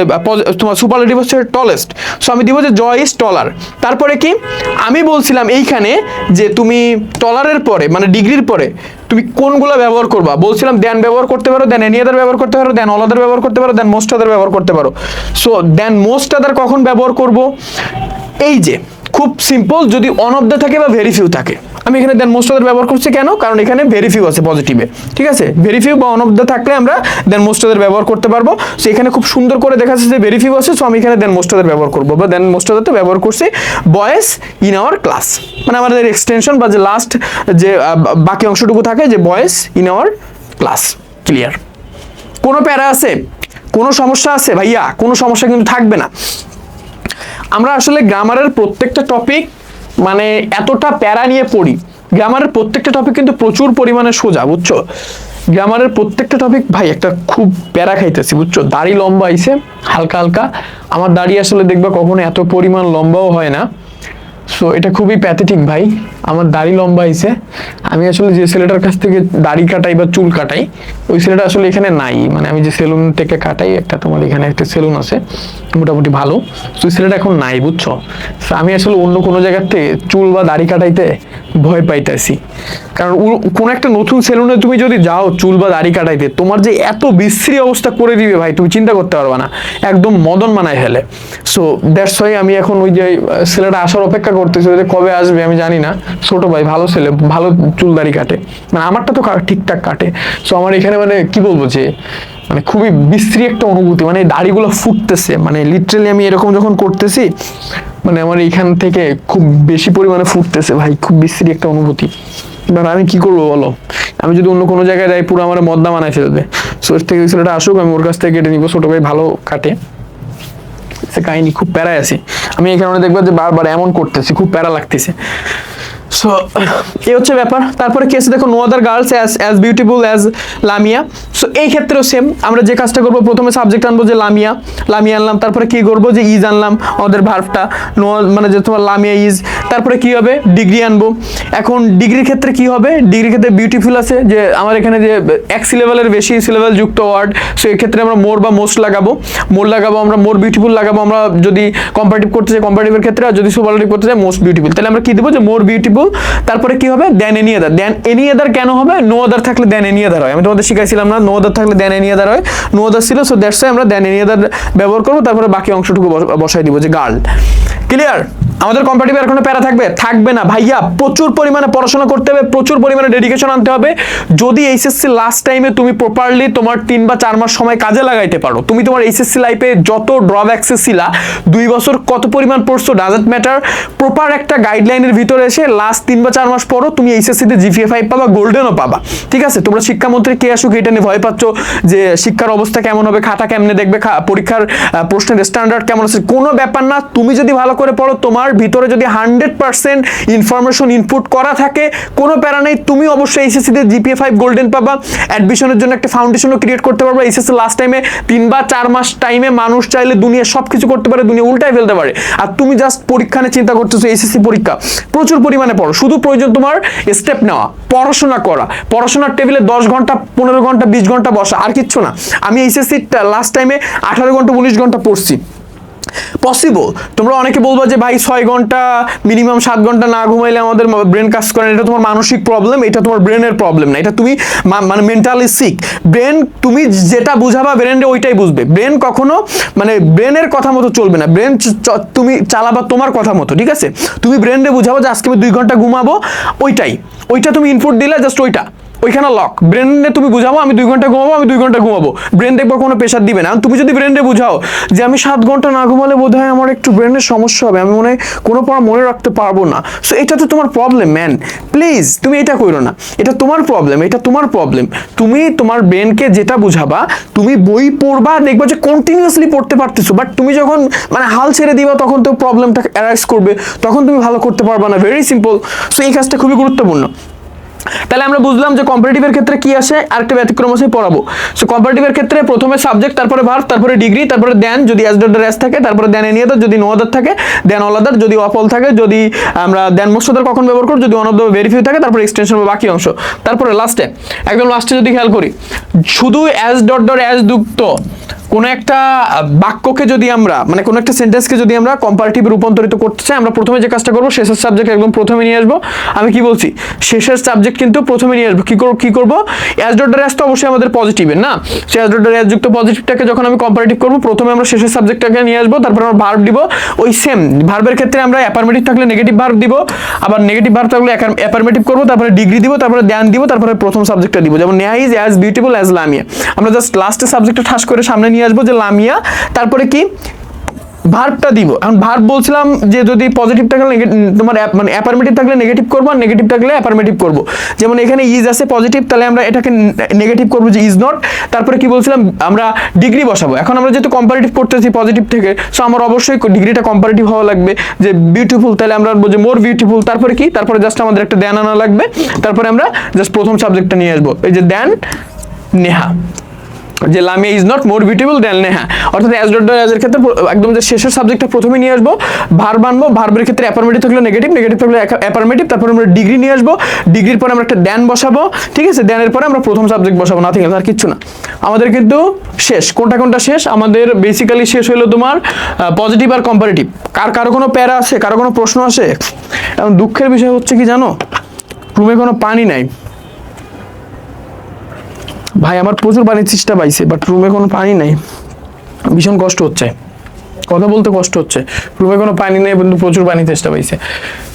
তোমার সুপারলেটিভ হচ্ছে টলেস্ট। সো আমি দিব যে জয় ইজ টলার। তারপরে কি আমি বলছিলাম এইখানে যে তুমি টলারের পরে মানে ডিগ্রির পরে তুমি কোনগুলো ব্যবহার করবা? বলছিলাম দেন ব্যবহার করতে পারো, দেন এনি আদার ব্যবহার করতে পারো, দেন অল আদার ব্যবহার করতে পারো, দেন মোস্ট আদার ব্যবহার করতে পারো। সো দেন মোস্ট আদার কখন ব্যবহার করব? এই যে খুব সিম্পল, যদি অন অফ দ্য থাকে বা ভেরি ফিউ থাকে। আমি এখানে দেন মোস্ট আদার ব্যবহার করছি কেন? কারণ এখানে ভেরি ফিউ আছে পজিটিভে। ঠিক আছে? ভেরি ফিউ বা অন অফ দ্য থাকলে আমরা দেন মোস্ট আদার ব্যবহার করতে পারবো। সো এখানে খুব সুন্দর করে দেখা যাচ্ছে যে ভেরি ফিউ আছে, সো আমি এখানে দেন মোস্ট আদার ব্যবহার করবো, বা দেন মোস্ট আদারটা ব্যবহার করছি বয়েজ ইন আওয়ার ক্লাস, মানে আমাদের এক্সটেনশন বা যে লাস্ট যে বাকি অংশটুকু থাকে যে boys in our class. Clear? কোনো প্যারা আছে? কোনো সমস্যা আছে ভাইয়া? কোনো সমস্যা কিন্তু থাকবে না। আমরা আসলে গ্রামারের প্রত্যেকটা টপিক মানে এতটা প্যারা নিয়ে পড়ি। গ্রামারের প্রত্যেকটা টপিক কিন্তু প্রচুর পরিমাণে সোজা, বুঝছো? গ্রামারের প্রত্যেকটা টপিক ভাই একটা খুব প্যারা খাইতেছি, বুঝছো? দাড়ি লম্বা আইছে হালকা হালকা। আমার দাড়ি আসলে দেখবা কখনো এত পরিমাণ লম্বাও হয় না। সো এটা খুবই প্যাথেটিক ভাই, আমার দাড়ি লম্বা হয়েছে। আমি আসলে যে ছেলেটার কাছ থেকে দাড়ি কাটাই বা চুল কাটাই, ওই ছেলেটা আসলে এখানে নাই। মানে আমি যে সেলুন থেকে কাটাই, একটা তোমার এখানে একটা সেলুন আছে মোটামুটি ভালো, তো ওই ছেলেটা এখন নাই, বুঝছো? আমি আসলে অন্য কোনো জায়গার থেকে চুল বা দাড়ি কাটাইতে ভয় পাইতেছি। কারণ কোনো একটা নতুন সেলুনে তুমি যদি যাও চুল বা দাড়ি কাটাইতে, তোমার যে এত বিশ্রী অবস্থা করে দিবে ভাই, তুমি চিন্তা করতে পারবে না, একদম মদন বানায় ফেলে। সো দ্যাটস ওয়াই আমি এখন ওই যে ছেলেটা আসার অপেক্ষা করতেছি, যে কবে আসবে আমি জানি না। ছোট ভাই, ভালো ছেলে, ভালো চুল দাড়ি কাটে, মানে আমারটা তো ঠিকঠাক কাটে। সো আমার এখানে মানে কি বলবো যে মানে খুবই বিশ্রী একটা অনুভূতি, মানে দাড়িগুলো ফুটতেছে, মানে লিটারালি আমি এরকম যখন করতেছি মানে আমার এইখান থেকে খুব বেশি পরিমাণে ফুটতেছে ভাই, খুব বিশ্রী একটা অনুভূতি। এবার আমি কি করবো বলো? আমি যদি অন্য কোনো জায়গায় যাই পুরো আমার মদ্দা বানায় ফেলবে। সো এর থেকে ওই ছেলেটা আসুক, আমি ওর কাছ থেকে কেটে নিবো। ছোট ভাই ভালো কাটে, সে কাহিনী খুব প্যারায় আছি আমি। এই কারণে দেখবো যে বারবার এমন করতেছি, খুব প্যারা লাগতেছে। সো এই হচ্ছে ব্যাপার। তারপরে কি আছে দেখো, no other girls as beautiful as Lamia. So এই ক্ষেত্রেও সেম, আমরা যে কাজটা করবো প্রথমে সাবজেক্ট আনবো যে লামিয়া, লামিয়া আনলাম। তারপরে কি করবো যে ইজ আনলাম, আমাদের ভার্বটা নো মানে যে তোমার লামিয়া ইজ। তারপরে কি হবে? ডিগ্রি আনবো। এখন ডিগ্রির ক্ষেত্রে কি হবে? ডিগ্রির ক্ষেত্রে বিউটিফুল আছে, যে আমার এখানে যে এক সিলেবেলের বেশি সিলেবেল যুক্ত ওয়ার্ড, সো এই ক্ষেত্রে আমরা মোর বা মোস্ট লাগাবো। মোর লাগাবো আমরা, মোর বিউটিফুল লাগাবো আমরা যদি কম্পারেটিভ করতে চাই কম্পারেটিভের ক্ষেত্রে, আর যদি সুপারলেটিভ করতে চাই মোস্ট বিউটিফুল। তাহলে আমরা কি দেবো যে মোর বিউটিফুল। তারপরে কি হবে? দেন এনি আদার। দেন এনি আদার কেন হবে? নো আদার থাকলে দেন এনি আদার হয়। আমি তোমাদের শিখাইছিলাম না, নো আদার থাকলে দেন এনি আদার হয়। নো আদার ছিল, সো দ্যাটস ওয়াই আমরা দেন এনি আদার ব্যবহার করবো। তারপরে বাকি অংশটুকু বসাই দিব যে গার্ল। ক্লিয়ার? আমাদের কম্পারেটিভ এর কোনো প্যারা থাকবে না ভাইয়া। প্রচুর পরিমাণে পড়াশোনা করতে হবে, প্রচুর পরিমাণে ডেডিকেশন আনতে হবে। যদি এইচএসসি লাস্ট টাইমে তুমি প্রপারলি তোমার 3 বা 4 মাস সময় কাজে লাগাইতে পারো, তুমি তোমার এইচএসসি লাইফে যত ড্রব্যাকসে ছিলা, 2 বছর কত পরিমাণ পড়ছো ডাজন্ট ম্যাটার, প্রপার একটা গাইডলাইনের ভিতরে এসে লাস্ট 3 বা 4 মাস পরও তুমি এইচএসসিতে জিপিএ 5 পাবা, গোল্ডেনও পাবা। ঠিক আছে, তোমরা শিক্ষামন্ত্রী কে আসুক এটা নিয়ে ভয় পাচ্ছ যে শিক্ষার অবস্থা কেমন হবে, খাতা কেমনে দেখবে, পরীক্ষার প্রশ্নের স্ট্যান্ডার্ড কেমন আছে, কোনো ব্যাপার না। তুমি যদি ভালো করে পড়ো, তোমার ভিতরে যদি 100% ইনফরমেশন ইনপুট করা থাকে, কোনো প্যারা নেই, তুমি অবশ্যই এইচএসসিতে জিপিএ 5 গোল্ডেন পাবা। অ্যাডমিশনের জন্য একটা ফাউন্ডেশনও ক্রিয়েট করতে পারবে। এইচএসসি লাস্ট টাইমে 3 বা 4 মাস টাইমে মানুষ চাইলে দুনিয়া সব কিছু করতে পারে, দুনিয়া উল্টায় ফেলতে পারে। আর তুমি জাস্ট পরীক্ষা নিয়ে চিন্তা করতেছো, এইচএসসি পরীক্ষা, প্রচুর পরিমাণে পড়ো। শুধু প্রয়োজন তোমার স্টেপ নেওয়া, পড়াশোনা করা, পড়াশোনার টেবিলে 10 ঘন্টা 15 ঘন্টা 20 ঘন্টা বসা, আর কিচ্ছু না। আমি এইচএসসি লাস্ট টাইমে 18 ঘন্টা 19 ঘন্টা পড়ছি। পসিবল। তোমরা অনেকে বলবো যে ভাই 6 ঘন্টা মিনিমাম 7 ঘন্টা না ঘুমাইলে আমাদের ব্রেন কাজ করে না। এটা তোমার মানসিক প্রবলেম, এটা তোমার ব্রেনের প্রবলেম না, এটা তুমি মানে মেন্টালি সিক। ব্রেন তুমি যেটা বুঝাবা ব্রেনরে ওইটাই বুঝবে। ব্রেন কখনো মানে ব্রেনের কথা মতো চলবে না, ব্রেন তুমি চালাবা তোমার কথা মতো। ঠিক আছে, তুমি ব্রেনরে বুঝাবো যে আজকে আমি 2 ঘন্টা ঘুমাবো, ওইটা তুমি ইনপুট দিলে জাস্ট ওইখানে লক। ব্রেনে তুমি বুঝাবো আমি 2 ঘন্টা ঘুমাবো, আমি 2 ঘন্টা ঘুমাবো, ব্রেন দেখবো কোনো প্রেশার দিবে না। তুমি যদি ব্রেনে বুঝাও যে আমি 7 ঘন্টা না ঘুমালে বোধহয় আমার একটু ব্রেনের সমস্যা হবে, আমি কোনো পড়া মনে রাখতে পারবো না, সো এটা তো তোমার প্রবলেম ম্যান। প্লিজ তুমি এটা করো না, এটা তোমার প্রবলেম, এটা তোমার প্রবলেম। তুমি তোমার ব্রেনকে যেটা বুঝাবা, তুমি বই পড়বা, দেখবা যে কন্টিনিউয়াসলি পড়তে পারতেছো, বাট তুমি যখন মানে হাল ছেড়ে দিবা তখন তো প্রবলেমটা অ্যারাইজ করবে, তখন তুমি ভালো করতে পারবা না। Very simple. সো এই কাজটা খুবই গুরুত্বপূর্ণ। তাহলে আমরা বুঝলাম যে কম্পারেটিভের ক্ষেত্রে কি আসে, আরেকটা ব্যতিক্রম আছে পড়াবো। সো কম্পারেটিভের ক্ষেত্রে প্রথমে সাবজেক্ট, তারপরে ভার্ব, তারপরে ডিগ্রি, তারপরে দেন যদি অ্যাজ ডট এস থাকে, তারপরে দেন এনি আদার যদি নো আদার থাকে, দেন অল আদার যদি অফ অল থাকে, যদি আমরা দেন মোস্ট আদার কখন ব্যবহার করি যদি on of the very few থাকে, তারপরে এক্সটেনশন বা বাকি অংশ। তারপরে লাস্টে একদম লাস্টে যদি খেয়াল করি, শুধু অ্যাজ ডট অ্যাজ যুক্ত কোনো একটা বাক্যকে যদি আমরা মানে কোনো একটা সেন্টেন্সকে যদি আমরা কম্পারেটিভে রূপান্তরিত করতে চাই, আমরা প্রথমে যে কাজটা করবো, শেষের সাবজেক্ট একদম প্রথমে নিয়ে আসবো। আমি কি বলছি, শেষের সাবজেক্ট কিন্তু প্রথমে নিয়ে আসবো। কি করবো, অ্যাজ ডট অ্যাজ তো অবশ্যই আমাদের পজিটিভের না, সে অ্যাজ ডট অ্যাজ যুক্ত পজিটিভটাকে যখন আমি কম্পারেটিভ করবো, প্রথমে আমরা শেষের সাবজেক্টটাকে নিয়ে আসবো, তারপর আমরা ভার্ব দিব। ওই সেম ভার্বের ক্ষেত্রে আমরা অ্যাফার্মেটিভ থাকলে নেগেটিভ ভার্ব দিব, আবার নেগেটিভ ভার্ব থাকলে অ্যাফার্মেটিভ করবো, তারপরে ডিগ্রি দিব, তারপরে দেন দিব, তারপরে প্রথম সাবজেক্টটা দিব। যেমন Neha is as beautiful as Lamia. আমরা জাস্ট লাস্টের সাবজেক্টটা ঠাস করে সামনে নিয়ে আসবো যে লামিয়া, তারপরে কি ভার্বটা দিব। এখন ভার্ব বলছিলাম যে যদি পজিটিভ থাকলে তোমার মানে অ্যাফার্মেটিভ থাকলে নেগেটিভ করবো, আর নেগেটিভ থাকলে অ্যাফার্মেটিভ করবো। যেমন এখানে ইজ আছে পজিটিভ, তাহলে আমরা এটাকে নেগেটিভ করবো যে ইজ নট। তারপরে কি বলছিলাম, আমরা ডিগ্রি বসাবো। এখন আমরা যেহেতু কম্পারেটিভ করতেছি পজিটিভ থেকে, সো আমার অবশ্যই ডিগ্রিটা কম্পারেটিভ হওয়া লাগবে। যে বিউটিফুল, তাহলে আমরা বলবো যে মোর বিউটিফুল। তারপরে কি, তারপরে জাস্ট আমাদের একটা দেন আনা লাগবে, তারপরে আমরা জাস্ট প্রথম সাবজেক্টটা নিয়ে আসবো, এই যে দেন নেহা, যে Lamia is not more beautiful দেন নেহা। অর্থাৎ অ্যাজ ডট অ্যাজ এর ক্ষেত্রে একদম যে শেষের সাবজেক্টটা প্রথমে নিয়ে আসবো, ভার্ব আনবো, ভার্বের ক্ষেত্রে অ্যাফার্মেটিভ থাকলে নেগেটিভ, নেগেটিভ থাকলে অ্যাফার্মেটিভ, তারপরে আমরা ডিগ্রি নিয়ে আসবো, ডিগ্রির পরে আমরা একটা দেন বসাবো। ঠিক আছে, দেনের পরে আমরা প্রথম সাবজেক্ট বসাবো, নাথিং এলস, আর কিচ্ছু না। আমাদের কিন্তু শেষ কোনটা শেষ, আমাদের বেসিক্যালি শেষ হলো তোমার পজিটিভ আর কম্পারেটিভ। কারো কোনো প্যারা আছে, কারো কোনো প্রশ্ন আসে? এখন দুঃখের বিষয় হচ্ছে কি জানো, রুমে কোনো পানি নাই ভাই, আমার প্রচুর পানির চেষ্টা পাইছে, বাট রুমে কোনো পানি নাই, ভীষণ কষ্ট হচ্ছে, কথা বলতে কষ্ট হচ্ছে। রুমে কোনো পানি নেই কিন্তু প্রচুর পানি চেষ্টা পাইছে।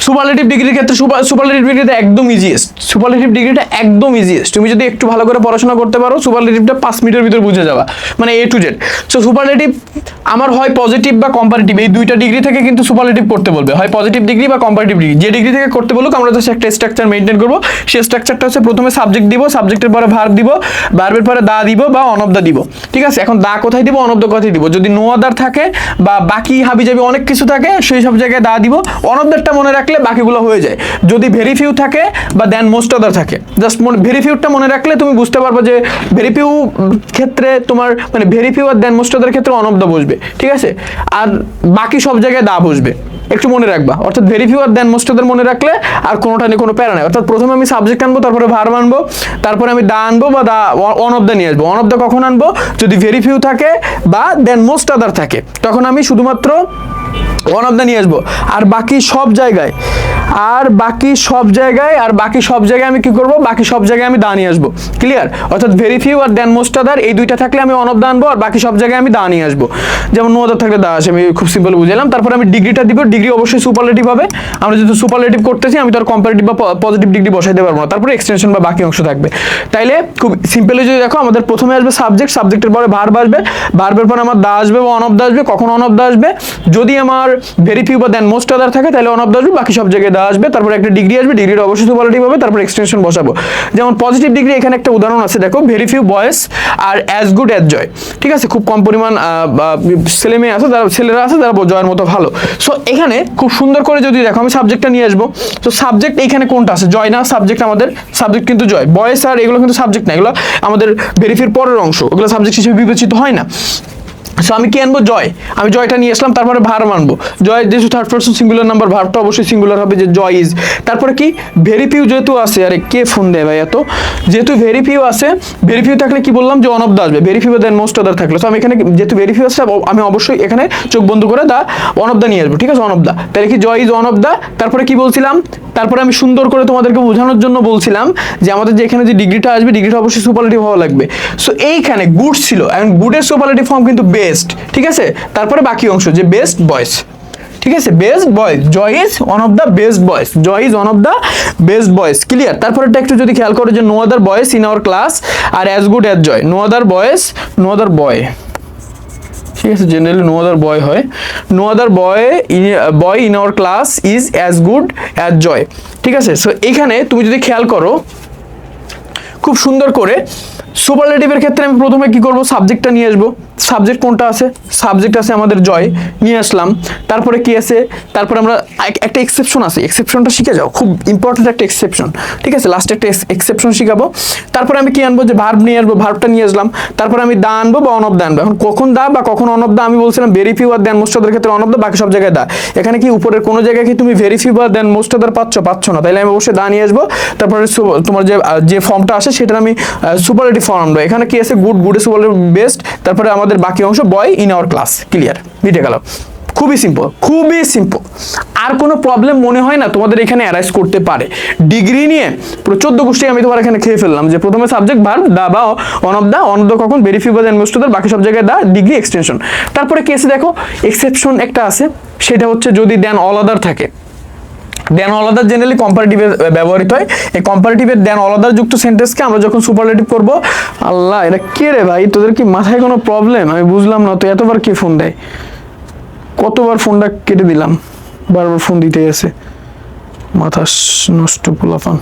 সুপারলেটিভ ডিগ্রির ক্ষেত্রে সুপারলেটিভ ডিগ্রিটা একদম ইজিয়েস্ট, সুপারলেটিভ ডিগ্রিটা একদম ইজিয়েস্ট। তুমি যদি একটু ভালো করে পড়াশোনা করতে পারো, সুপারলেটিভটা 5 মিনিটের ভিতরে বুঝে যাবা, মানে এ টু জেড। সো সুপারলেটিভ আমার হয় পজিটিভ বা কম্পারেটিভ, এই দুইটা ডিগ্রি থেকে কিন্তু সুপারলেটিভ করতে বলবে, হয় পজিটিভ ডিগ্রি বা কম্পারেটিভ ডিগ্রি। যে ডিগ্রি থেকে করতে বলুক, আমরা জাস্ট একটা স্ট্রাকচার মেনটেন করবো। সেই স্ট্রাকচারটা হচ্ছে প্রথমে সাবজেক্ট দিব, সাবজেক্টের পরে ভার্ব দিব, ভার্বের পরে দা দিব বা অন অফ দা দিব। ঠিক আছে, এখন দা কোথায় দিব, অন অফ দা কোথায় দিব। যদি নো আদার থাকে বা বাকি হাবিজাবি অনেক কিছু থাকে, সেই সব জায়গায় দা দিব। অন অফ দ্যাটটা মনে রাখলে বাকিগুলো হয়ে যায়। যদি ভেরি ফিউ থাকে বা দেন মোস্ট আদার থাকে, জাস্ট ভেরি ফিউটা মনে রাখলে তুমি বুঝতে পারবে যে ভেরি ফিউ ক্ষেত্রে তোমার মানে ভেরি ফিউ আর দেন মোস্ট আদার ক্ষেত্রে অন অফ দা বসবে। ঠিক আছে, আর বাকি সব জায়গায় দা বসবে, একটু মনে রাখবা। অর্থাৎ ভেরি ফিউ আর দেন মোস্ট আদার মনে রাখলে আর কোনোটা নিয়ে কোনো প্যারা নেই। অর্থাৎ প্রথমে আমি সাবজেক্ট আনবো, তারপরে ভার্ব আনবো, তারপরে আমি দা আনবো বা দা অন অফ দা নিয়ে আসবো। অন অফ দা কখন আনবো, যদি ভেরি ফিউ থাকে বা দেন মোস্ট আদার থাকে, তখন আমি শুধুমাত্র ওয়ান অফ দ্য নিয়ে আসবো। আর বাকি সব জায়গায় আমি কি করব, বাকি সব জায়গায় আমি দা নিয়ে আসবো। ক্লিয়ার? অর্থাৎ ভেরি ফিউ আর দেন মোস্ট আদার, এই দুইটা থাকলে আমি ওয়ান অফ দ্য আনবো, আর বাকি সব জায়গায় আমি দা নিয়ে আসবো। যেমন নো আদার থাকলে দা আসে, আমি খুব সিম্পল বুঝালাম। তারপর আমি ডিগ্রিটা দিব, ডিগ্রি অবশ্যই সুপারলেটিভ হবে। আমরা যেহেতু সুপারলেটিভ করতেছি, আমি তো আর কম্পারেটিভ বা পজিটিভ ডিগ্রি বসাইতে পারবো না। তারপরে এক্সটেনশন বা বাকি অংশ থাকবে। তাইলে খুব সিম্পলি যদি দেখো, আমাদের প্রথমে আসবে সাবজেক্ট, সাবজেক্টের পরে ভার্ব আসবে, ভার্বের পরে আমার দা আসবে বা ওয়ান অফ দা আসবে। কখন ওয়ান অফ দা আসবে? যদি আমার ভেরি ফিউ বা দেন মোস্ট আদার থাকে তাহলে ওয়ান অফ দা আসবে, বাকি সব জায়গায় দা আসবে। তারপর একটা ডিগ্রি আসবে, ডিগ্রিটা অবশ্যই সুপারলেটিভ হবে। তারপর এক্সটেনশন বসাবো। যেমন পজিটিভ ডিগ্রি, এখানে একটা উদাহরণ আছে দেখো, ভেরি ফিউ বয়েজ আর অ্যাজ গুড অ্যাজ জয়। ঠিক আছে? খুব কম পরিমাণ ছেলে মেয়ে আছে, ছেলেরা আছে যারা জয়ের মতো ভালো। সো এখানে খুব সুন্দর করে যদি দেখো, আমি সাবজেক্টটা নিয়ে আসবো। তো সাবজেক্ট এইখানে কোনটা আছে? জয় না? সাবজেক্ট আমাদের সাবজেক্ট কিন্তু জয়। বয়েস আর এগুলো কিন্তু সাবজেক্ট না, এগুলো আমাদের ভেরিফির পরের অংশ, ওগুলো সাবজেক্ট হিসেবে বিবেচিত হয় না। সো আমি কি আনবো? জয়। আমি জয়টা নিয়ে আসলাম। তারপরে ভার্ব আনবো। জয় যেহেতু থার্ড পারসন সিঙ্গুলার নাম্বার, ভার্বটা অবশ্যই সিঙ্গুলার হবে, যে জয় ইজ। তারপরে কি ভেরি ফিউ যেহেতু আছে, আরে কে ফোন দেয় ভাই এত, যেহেতু ভেরি ফিউ আছে, ভেরি ফিউ থাকলে কি বললাম যে ওয়ান অফ দা আসবে, ভেরি ফিউ দেন মোস্ট আদার থাকলে। সো আমি এখানে যেহেতু ভেরি ফিউ আছে, আমি অবশ্যই এখানে চোখ বন্ধ করে দা ওয়ান অফ দা নিয়ে আসবো। ঠিক আছে? ওয়ান অফ দা, তাহলে কি জয় ইজ ওয়ান অফ দা। তারপরে কি বলছিলাম? তারপরে আমি সুন্দর করে তোমাদেরকে বোঝানোর জন্য বলছিলাম যে আমাদের যে এখানে যে ডিগ্রিটা আসবে, ডিগ্রিটা অবশ্যই সুপারলেটিভ হওয়া লাগবে। সো এইখানে গুড ছিল, এবং গুডের সুপারলেটিভ ফর্ম কিন্তু বেস্ট। ঠিক আছে? তারপরে বাকি অংশ যে বেস্ট বয়েজ। ঠিক আছে? Best boys, Joy is one of the best boys, Joy is one of the best boys. Clear? তারপরেটা একটু যদি খেয়াল করো, যে no other boys in our class are as good as Joy. No other boys, no other boy, ঠিক আছে, generally no other boy হয়। No other boy in our class is as good as Joy. ঠিক আছে? সো এইখানে তুমি যদি খেয়াল করো খুব সুন্দর করে, সুপারলেটিভের ক্ষেত্রে আমি প্রথমে কি করব? সাবজেক্টটা নিয়ে আসবো। সাবজেক্ট কোনটা আছে? সাবজেক্ট আছে আমাদের জয়, নিয়ে আসলাম। তারপরে কি আছে? তারপরে আমরা একটা এক্সেপশন আছে, এক্সেপশনটা শিখে যাও, খুব ইম্পর্টেন্ট একটা এক্সেপশন। ঠিক আছে? লাস্টে একটা এক্সেপশন শিখাবো। তারপরে আমি কি আনবো? যে ভার্ব নিয়ে আসবো, ভার্বটা নিয়ে আসলাম। তারপরে আমি দা আনবো বা অন অফ দা আনবো। এখন কখন দা বা কখন অন অফ দা? আমি বলছিলাম ভেরি ফিউ আর দেন মোস্ট আদার ক্ষেত্রে অন অফ দা, বাকি সব জায়গায় দা। এখানে কি উপরের কোনো জায়গায় কি তুমি ভেরি ফিউ বা দেন মোস্ট আদার পাচ্ছ না? তাইলে আমি অবশ্যই দা নিয়ে আসবো। তারপরে তোমার যে ফর্মটা আসে সেটার আমি সুপারলেটিভ ফর্ম আনবো। এখানে কি আছে? গুড, গুডে সুপারলেটিভ বেস্ট। তারপরে আমাদের বাকি অংশ boy in our class. Clear? মিটে গেল। খুবই সিম্পল, খুবই সিম্পল। আর কোনো প্রবলেম মনে হয় না তোমাদের এখানে অ্যারাইজ করতে পারে? ডিগ্রি নিয়ে পুরো 14 গোষ্ঠী আমি তোমার এখানে খেয়ে ফেললাম, যে প্রথমে সাবজেক্ট, ভার্ব, দা বা অন অফ দা কখন, ভেরি ফিউ বা দেন মোস্ট আদার, বাকি সব জায়গায় দা, ডিগ্রি, এক্সটেনশন। তারপরে কেসে দেখো এক্সেপশন একটা আছে, সেটা হচ্ছে যদি দেন অল আদার থাকে। দেন অল আদার জেনারেলি কম্পারেটিভে ব্যবহৃত হয়। এই কম্পারেটিভের দেন অল আদার যুক্ত সেন্টেন্সকে আমরা যখন সুপারলেটিভ করব, আল্লাহ এটা কে রে ভাই, তোদের কি মাথায় কোনো প্রবলেম? আমি বুঝলাম না তো, এতবার কে ফোন দেয়, কতবার ফোনটা কেটে দিলাম, বারবার ফোন দিতে গেছে, মাথা নষ্ট পোলাপান।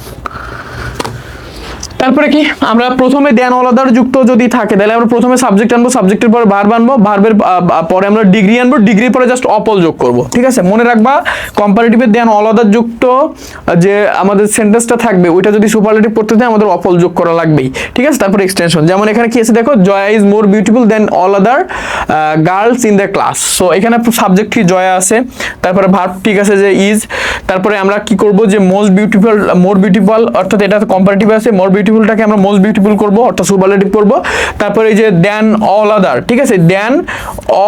তারপরে কি আমরা প্রথমে দেন অল আদার যুক্ত যদি থাকে তাহলে আমরা প্রথমে সাবজেক্ট আনবো, সাবজেক্টের পরে ভার্ব আনবো, ভার্বের পরে আমরা ডিগ্রি আনবো, ডিগ্রির পরে জাস্ট অপল যোগ করব। ঠিক আছে? মনে রাখবা কম্পারেটিভের দেন অল আদার যুক্ত যে আমাদের সেন্টেন্সটা থাকবে, ওইটা যদি সুপারলেটিভ করতে চাই আমাদের অপল যোগ করা লাগবেই। ঠিক আছে? তারপরে এক্সটেনশন, যেমন এখানে কি আছে দেখো, Joya is more beautiful than all other girls in the class. So এখানে সাবজেক্ট কি জয়া আছে, তারপরে ভার্ব ঠিক আছে যে ইজ, তারপরে আমরা কি করব যে মোস্ট বিউটিফুল, মোর বিউটিফুল, অর্থাৎ এটা কম্পারেটিভ আছে, মোর বিউটিফুলটাকে আমরা মোস্ট বিউটিফুল করব, অর্থাৎ সুপারলেটিভ করব। তারপরে এই যে দেন অল আদার, ঠিক আছে, দেন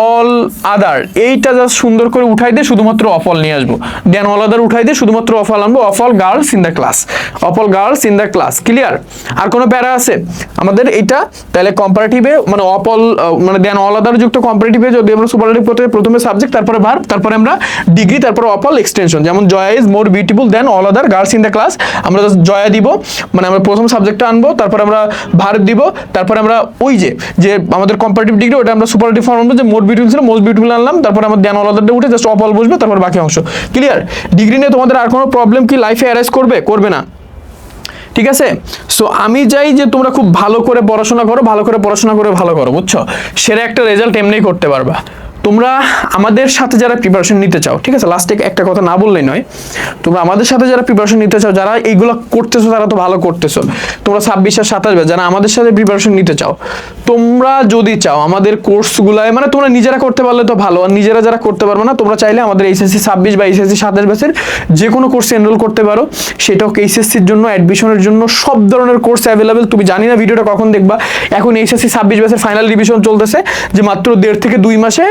অল আদার, এইটা জাস্ট সুন্দর করে উঠাই দিয়ে শুধুমাত্র অফল নিয়ে আসবো। দেন অল আদার উঠাই দিয়ে শুধুমাত্র অফল আনবো, of all girls in the class, of all girls in the class. Clear? আর কোনো প্যারা আছে আমাদের এইটা? তাহলে কম্পারেটিভে মানে অপল মানে দেন অল আদার যুক্ত কম্পারেটিভে যদি আমরা সুপারলেটিভ করতে প্রথমে সাবজেক্ট, তারপরে ভার্ব, তারপরে আমরা ডিগ্রি, তারপরে অপল, এক্সটেনশন। যেমন Joya is more beautiful than all other girls in the class, আমরা জাস্ট জয়া দিব, মানে আমরা প্রথম সাবজেক্টটা আনবো, তারপরে আমরা ভার্ব দিব, তারপরে আমরা ওই যে আমাদের কম্পারেটিভ ডিগ্রি ওটা আমরা সুপারলেটিভ ফর্ম আনবো, যে মোর বিউটিফুল ছিল মোস্ট বিউটিফুল আনলাম, তারপরে আমরা দেন অল আদারটা উঠে জাস্ট অপল বসবে, তারপর বাকি অংশ। ক্লিয়ার? ডিগ্রি নিয়ে তোমাদের আর কোনো প্রবলেম কি লাইফে অ্যারাইজ করবে না? ঠিক আছে? সো আমি চাই যে তোমরা খুব ভালো করে পড়াশোনা করো, ভালো করে পড়াশোনা করে ভালো করো, বুঝছো? সেরা একটা রেজাল্ট এমনিই করতে পারবা। তোমরা আমাদের সাথে যারা প্রিপারেশন নিতে চাও, ঠিক আছে, লাস্টে একটা কথা না বললেই নয়, তোমরা আমাদের সাথে যারা প্রিপারেশন নিতে চাও, যারা এইগুলো করতেছো তারা তো ভালো করতেছো, তোমরা 26 আর 27 যারা আমাদের সাথে প্রিপারেশন নিতে চাও, তোমরা যদি চাও আমাদের কোর্সগুলায়, মানে তোমরা নিজেরা করতে পারলে তো ভালো, আর নিজেরা যারা করতে পারবে না তোমরা চাইলে আমাদের এইচএসসি 26 বা এইচএসসি 27 ব্যাচের যে কোনো কোর্সে এনরোল করতে পারো। সেটাও এইচএসসির জন্য, অ্যাডমিশনের জন্য সব ধরনের কোর্স অ্যাভেলেবেল। তুমি জানি না ভিডিওটা কখন দেখবা, এখন এইচএসসি 26 ব্যাচের ফাইনাল রিভিশন চলতেছে, যে মাত্র 1.5 থেকে 2 মাসে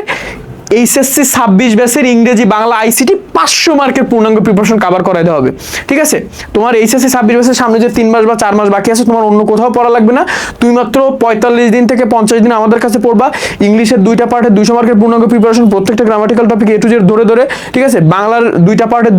এইচএসসি 26 ব্যাচের ইংরেজি বাংলা আইসিটি 500 মার্কের পূর্ণাঙ্গ প্রিপারেশন কভার করাইতে হবে, ঠিক আছে? তোমার এইচএসসি 26 ব্যাচের সামনে যে 3 মাস বা 4 মাস বাকি আছে, তোমার অন্য কোথাও পড়া লাগবে না। তুমি মাত্র 45 দিন থেকে 50 দিন আমাদের কাছে পড়বা। ইংলিশের 2টা পার্টে 200 মার্কের পূর্ণাঙ্গ প্রিপারেশন, প্রত্যেকটা grammatical topic A to Z ধরে ধরে, ঠিক আছে? বাংলার 2টা পার্টে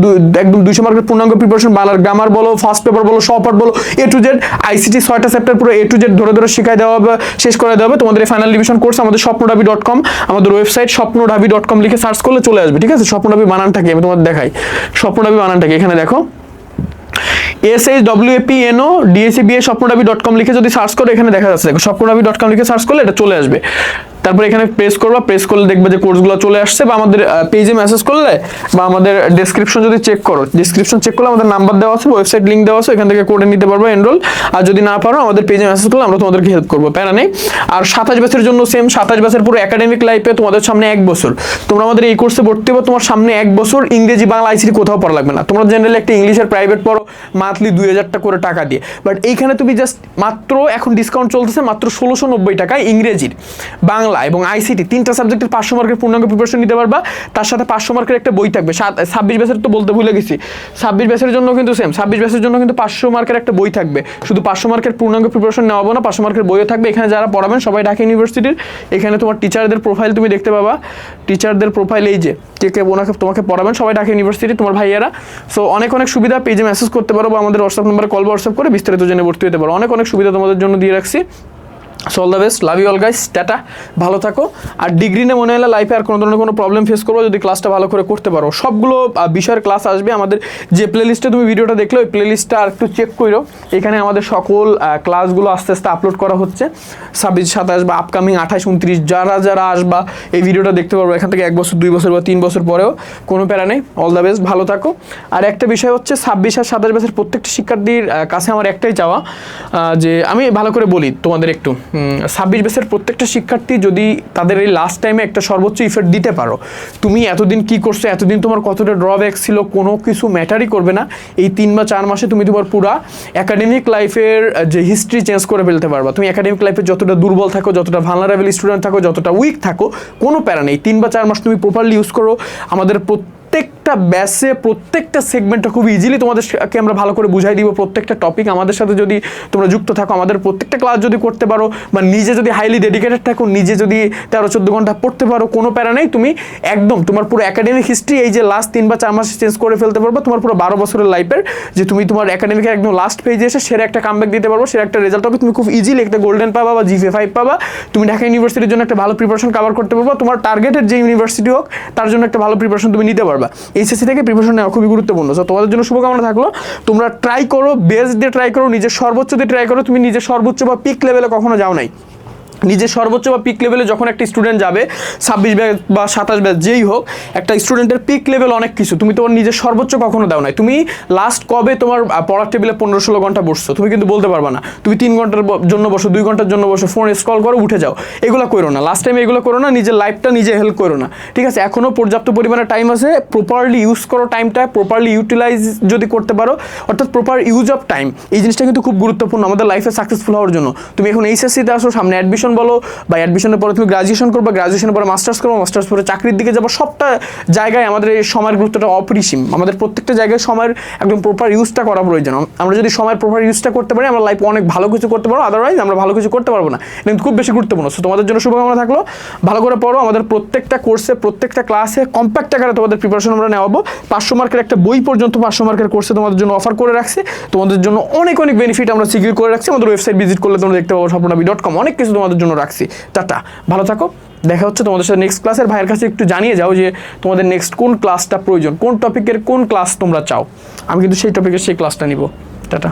একদম 200 মার্কের পূর্ণাঙ্গ প্রিপারেশন, বাংলার গ্রামার বলো, ফার্স্ট পেপার বলো, সব পার্ট বলো, এ টু জেড আইসিটি 6টা চ্যাপ্টার পুরো এ টু জেড ধরে ধরে শিখাই দেওয়া হবে, শেষ করে দেওয়া হবে। তোমাদের এই ফাইনাল রিভিশন কোর্স আমাদের স্বপ্নঢাবি.com, আমাদের ওয়েবসাইট স্বপ্নঢাবি.com লিখে সার্চ করলে চলে আসবে, ঠিক আছে? স্বপ্নঢাবি বানানটা কি আমি তোমাদের দেখাই। স্বপ্নঢাবি বানানটা কি এখানে দেখো, SHWAPNODACBA স্বপ্নঢাবি.com লিখে যদি সার্চ করো এখানে দেখা যাচ্ছে, দেখো স্বপ্নঢাবি.com লিখে সার্চ করলে এটা চলে আসবে। তারপর এখানে প্রেস করবা, প্রেস করলে দেখবে যে কোর্সগুলো চলে আসছে, বা আমাদের পেজে মেসেজ করলে বা আমাদের ডেসক্রিপশন যদি চেক করো, ডেসক্রিপশন চেক করলে আমাদের নাম্বার দেওয়া আছে, ওয়েবসাইট লিংক দেওয়া আছে, এখান থেকে করে নিতে পারবো এনরোল। আর যদি না পারো আমাদের পেজে মেসেজ করলে আমরা তোমাদেরকে হেল্প করবো, প্যারা নেই। আর 27 ব্যাচের জন্য সেম, 27 ব্যাচের পুরো একাডেমিক লাইফে তোমাদের সামনে 1 বছর, তোমরা আমাদের এই কোর্সে ভর্তি হবে, তোমার সামনে 1 বছর ইংরেজি বাংলা আইসিটি কোথাও পড়া লাগবে না। তোমরা জেনারেলি একটা ইংলিশের প্রাইভেট পড়ো মান্থলি 2000 টাকা করে টাকা দিয়ে, বাট এইখানে তুমি জাস্ট মাত্র এখন ডিসকাউন্ট চলতেছে মাত্র 1690 টাকায় ইংরেজির, বাংলা এবং আইসিটি 3টা সাবজেক্টের 500 মার্কের পূর্ণাঙ্গ প্রিপারেশন নিতে পারবা। তার সাথে 500 মার্কের একটা বই থাকবে। 26 ব্যাচের তো বলতে ভুলে গেছি, 26 ব্যাচের জন্য কিন্তু সেম, 26 ব্যাচের জন্য কিন্তু 500 মার্কের একটা বই থাকবে। শুধু 500 মার্কের পূর্ণাঙ্গ প্রিপারেশন নেওয়া হবে না, 500 মার্কের বইও থাকবে। এখানে যারা পড়াবেন সবাই ঢাকা ইউনিভার্সিটির। এখানে তোমার টিচারদের প্রোফাইল তুমি দেখতে পাবা, টিচারদের প্রোফাইল এই যে কে কে ওনাকে তোমাকে পড়াবেন সবাই ঢাকা ইউনিভার্সিটি, তোমার ভাইয়েরা। সো অনেক অনেক সুবিধা, পেজে মেসেজ করতে পারো বা আমাদের হোয়াটসঅ্যাপ নম্বরে কল বা হোয়াটসঅ্যাপ করে বিস্তারিত জেনে ভর্তি হতে পারো। অনেক অনেক সুবিধা তোমাদের জন্য দিয়ে রাখছি। So all the best, love you all guys, tata, ভালো থাকো। আর ডিগ্রি নিয়ে মনে হলে লাইফে আর কোনো ধরনের কোনো প্রবলেম ফেস করবো যদি ক্লাসটা ভালো করে করতে পারো। সবগুলো বিষয়ের ক্লাস আসবে আমাদের যে প্লেলিস্টে তুমি ভিডিওটা দেখলে ওই প্লেলিস্টটা আর একটু চেক করো। এখানে আমাদের সকল ক্লাসগুলো আস্তে আস্তে আপলোড করা হচ্ছে। 26, 27 বা আপকামিং 28, 29 যারা যারা আসবা এই ভিডিওটা দেখতে পারবো এখান থেকে 1 বছর, 2 বছর বা 3 বছর পরেও, কোনো প্যারা নেই। অল দ্য বেস্ট, ভালো থাকো। আর একটা বিষয় হচ্ছে 26 আর 27 বছর প্রত্যেকটা শিক্ষার্থীর কাছে আমার একটাই চাওয়া, যে আমি ভালো করে বলি তোমাদের একটু, 26 ব্যাচের প্রত্যেকটা শিক্ষার্থী যদি তাদের এই লাস্ট টাইমে একটা সর্বোচ্চ ইফেক্ট দিতে পারো, তুমি এতদিন কি করছো, এতদিন তোমার কতটা ড্রব্যাক ছিল, কোনো কিছু ম্যাটারই করবে না। এই 3 বা 4 মাসে তুমি তোমার পুরা একাডেমিক লাইফের যে হিস্ট্রি চেঞ্জ করে ফেলতে পারবা। তুমি একাডেমিক লাইফে যতটা দুর্বল থাকো, যতটা ভালনারেবল স্টুডেন্ট থাকো, যতটা উইক থাকো, কোনো প্যারা নেই। 3 বা 4 মাস তুমি প্রপারলি ইউজ করো। আমাদের প্রত্যেকটা ব্যাচে প্রত্যেকটা সেগমেন্টটা খুব ইজিলি তোমাদেরকে আমরা ভালো করে বুঝাই দিব। প্রত্যেকটা টপিক আমাদের সাথে যদি তোমরা যুক্ত থাকো, আমাদের প্রত্যেকটা ক্লাস যদি করতে পারো, বা নিজে যদি হাইলি ডেডিকেটেড থাকো, নিজে যদি 13-14 ঘন্টা পড়তে পারো, কোনো প্যারা নেই। তুমি একদম তোমার পুরো একাডেমিক হিস্ট্রি এই যে লাস্ট 3 বা 4 মাসে চেঞ্জ করে ফেলতে পারবো। তোমার পুরো 12 বছরের লাইফের যে তুমি তোমার একাডেমিকের একদম লাস্ট পেজে এসে সেরা একটা কামব্যাক দিতে পারবো, সেরা একটা রেজাল্ট হবে। তুমি খুব ইজিলি একটা গোল্ডেন পাবা বা GPA 5 পাবা। তুমি ঢাকা ইউনিভার্সিটির জন্য একটা ভালো প্রিপারেশন কভার করতে পারবো। তোমার টার্গেটের যে ইউনিভার্সিটি হোক তার জন্য একটা ভালো প্রিপারেশন তুমি নিতে পারবা। এইচএসসি থেকে প্রিপারেশন নেওয়া খুবই গুরুত্বপূর্ণ। সো তোমাদের জন্য শুভকামনা থাকলো। তোমরা ট্রাই করো, বেস্ট দিয়ে ট্রাই করো, নিজের সর্বোচ্চ দিয়ে ট্রাই করো। তুমি নিজের সর্বোচ্চ বা পিক লেভেলে কখনো যাও নাই। নিজের সর্বোচ্চ বা পিক লেভেলে যখন একটা স্টুডেন্ট যাবে, 26 ব্যাচ বা 27 ব্যাচ যেই হোক, একটা স্টুডেন্টের পিক লেভেল অনেক কিছু। তুমি তোমার নিজের সর্বোচ্চ কখনো দাও নাই। তুমি লাস্ট কবে তোমার পড়ার টেবিলে 15-16 ঘন্টা বসছো তুমি কিন্তু বলতে পারবা না। তুমি 3 ঘন্টার জন্য বসো, 2 ঘন্টার জন্য বসো, ফোন স্ক্রল করো, উঠে যাও। এগুলো করো না, লাস্ট টাইম এগুলো করো না। নিজের লাইফটা নিজে হেল্প করো না, ঠিক আছে? এখনও পর্যাপ্ত পরিমাণে টাইম আছে। প্রপারলি ইউজ করো টাইমটা, প্রপারলি ইউটিলাইজ যদি করতে পারো, অর্থাৎ প্রপার ইউজ অফ টাইম, এই জিনিসটা কিন্তু খুব গুরুত্বপূর্ণ আমাদের লাইফে সাকসেসফুল হওয়ার জন্য। তুমি এখন এইচএসসিতে আসো, সামনে অ্যাডমিশন বলো, বা অ্যাডমিশনের পরে তুমি গ্রাজুয়েশন করবে, গ্রাজুয়েশনের পরে মাস্টার্স করবো, মাস্টার্স পরে চাকরির দিকে যাবো। সবটা জায়গায় আমাদের এই সময়ের গুরুত্বটা অপরিসীম। আমাদের প্রত্যেকটা জায়গায় সময়ের একদম প্রপার ইউজটা করা প্রয়োজন। আমরা যদি সময়ের প্রপার ইউজটা করতে পারি, আমরা লাইফে অনেক ভালো কিছু করতে পারবো। আদারওয়াইজ আমরা ভালো কিছু করতে পারবো না। কিন্তু খুব বেশি গুরুত্বপূর্ণ। সো তোমাদের জন্য শুভকামনা থাকলো, ভালো করে পড়ো। আমাদের প্রত্যেকটা কোর্সে, প্রত্যেকটা ক্লাসে কম্প্যাক্ট আকারে তোমাদের প্রিপারেশন আমরা নেওয়াবো। 500 মার্কের একটা বই পর্যন্ত 500 মার্কের কোর্সে তোমাদের জন্য অফার করে রাখছি। তোমাদের জন্য অনেক অনেক বেনিফিট আমরা সিকিউর করে রাখছি। আমাদের ওয়েবসাইট ভিজিট করলে তোমরা দেখতে পাবো স্বপ্নঢাবি.com, অনেক কিছু তোমাদের জন্য রাখছি। টাটা, ভালো থাকো, দেখা হচ্ছে তোমাদের সাথে নেক্সট ক্লাসের। ভাইয়ের কাছে একটু জানিয়ে যাও যে তোমাদের নেক্সট কোন ক্লাসটা প্রয়োজন, কোন টপিকের কোন ক্লাস তোমরা চাও। আমি কিন্তু সেই টপিকের সেই ক্লাসটা নিব। টাটা।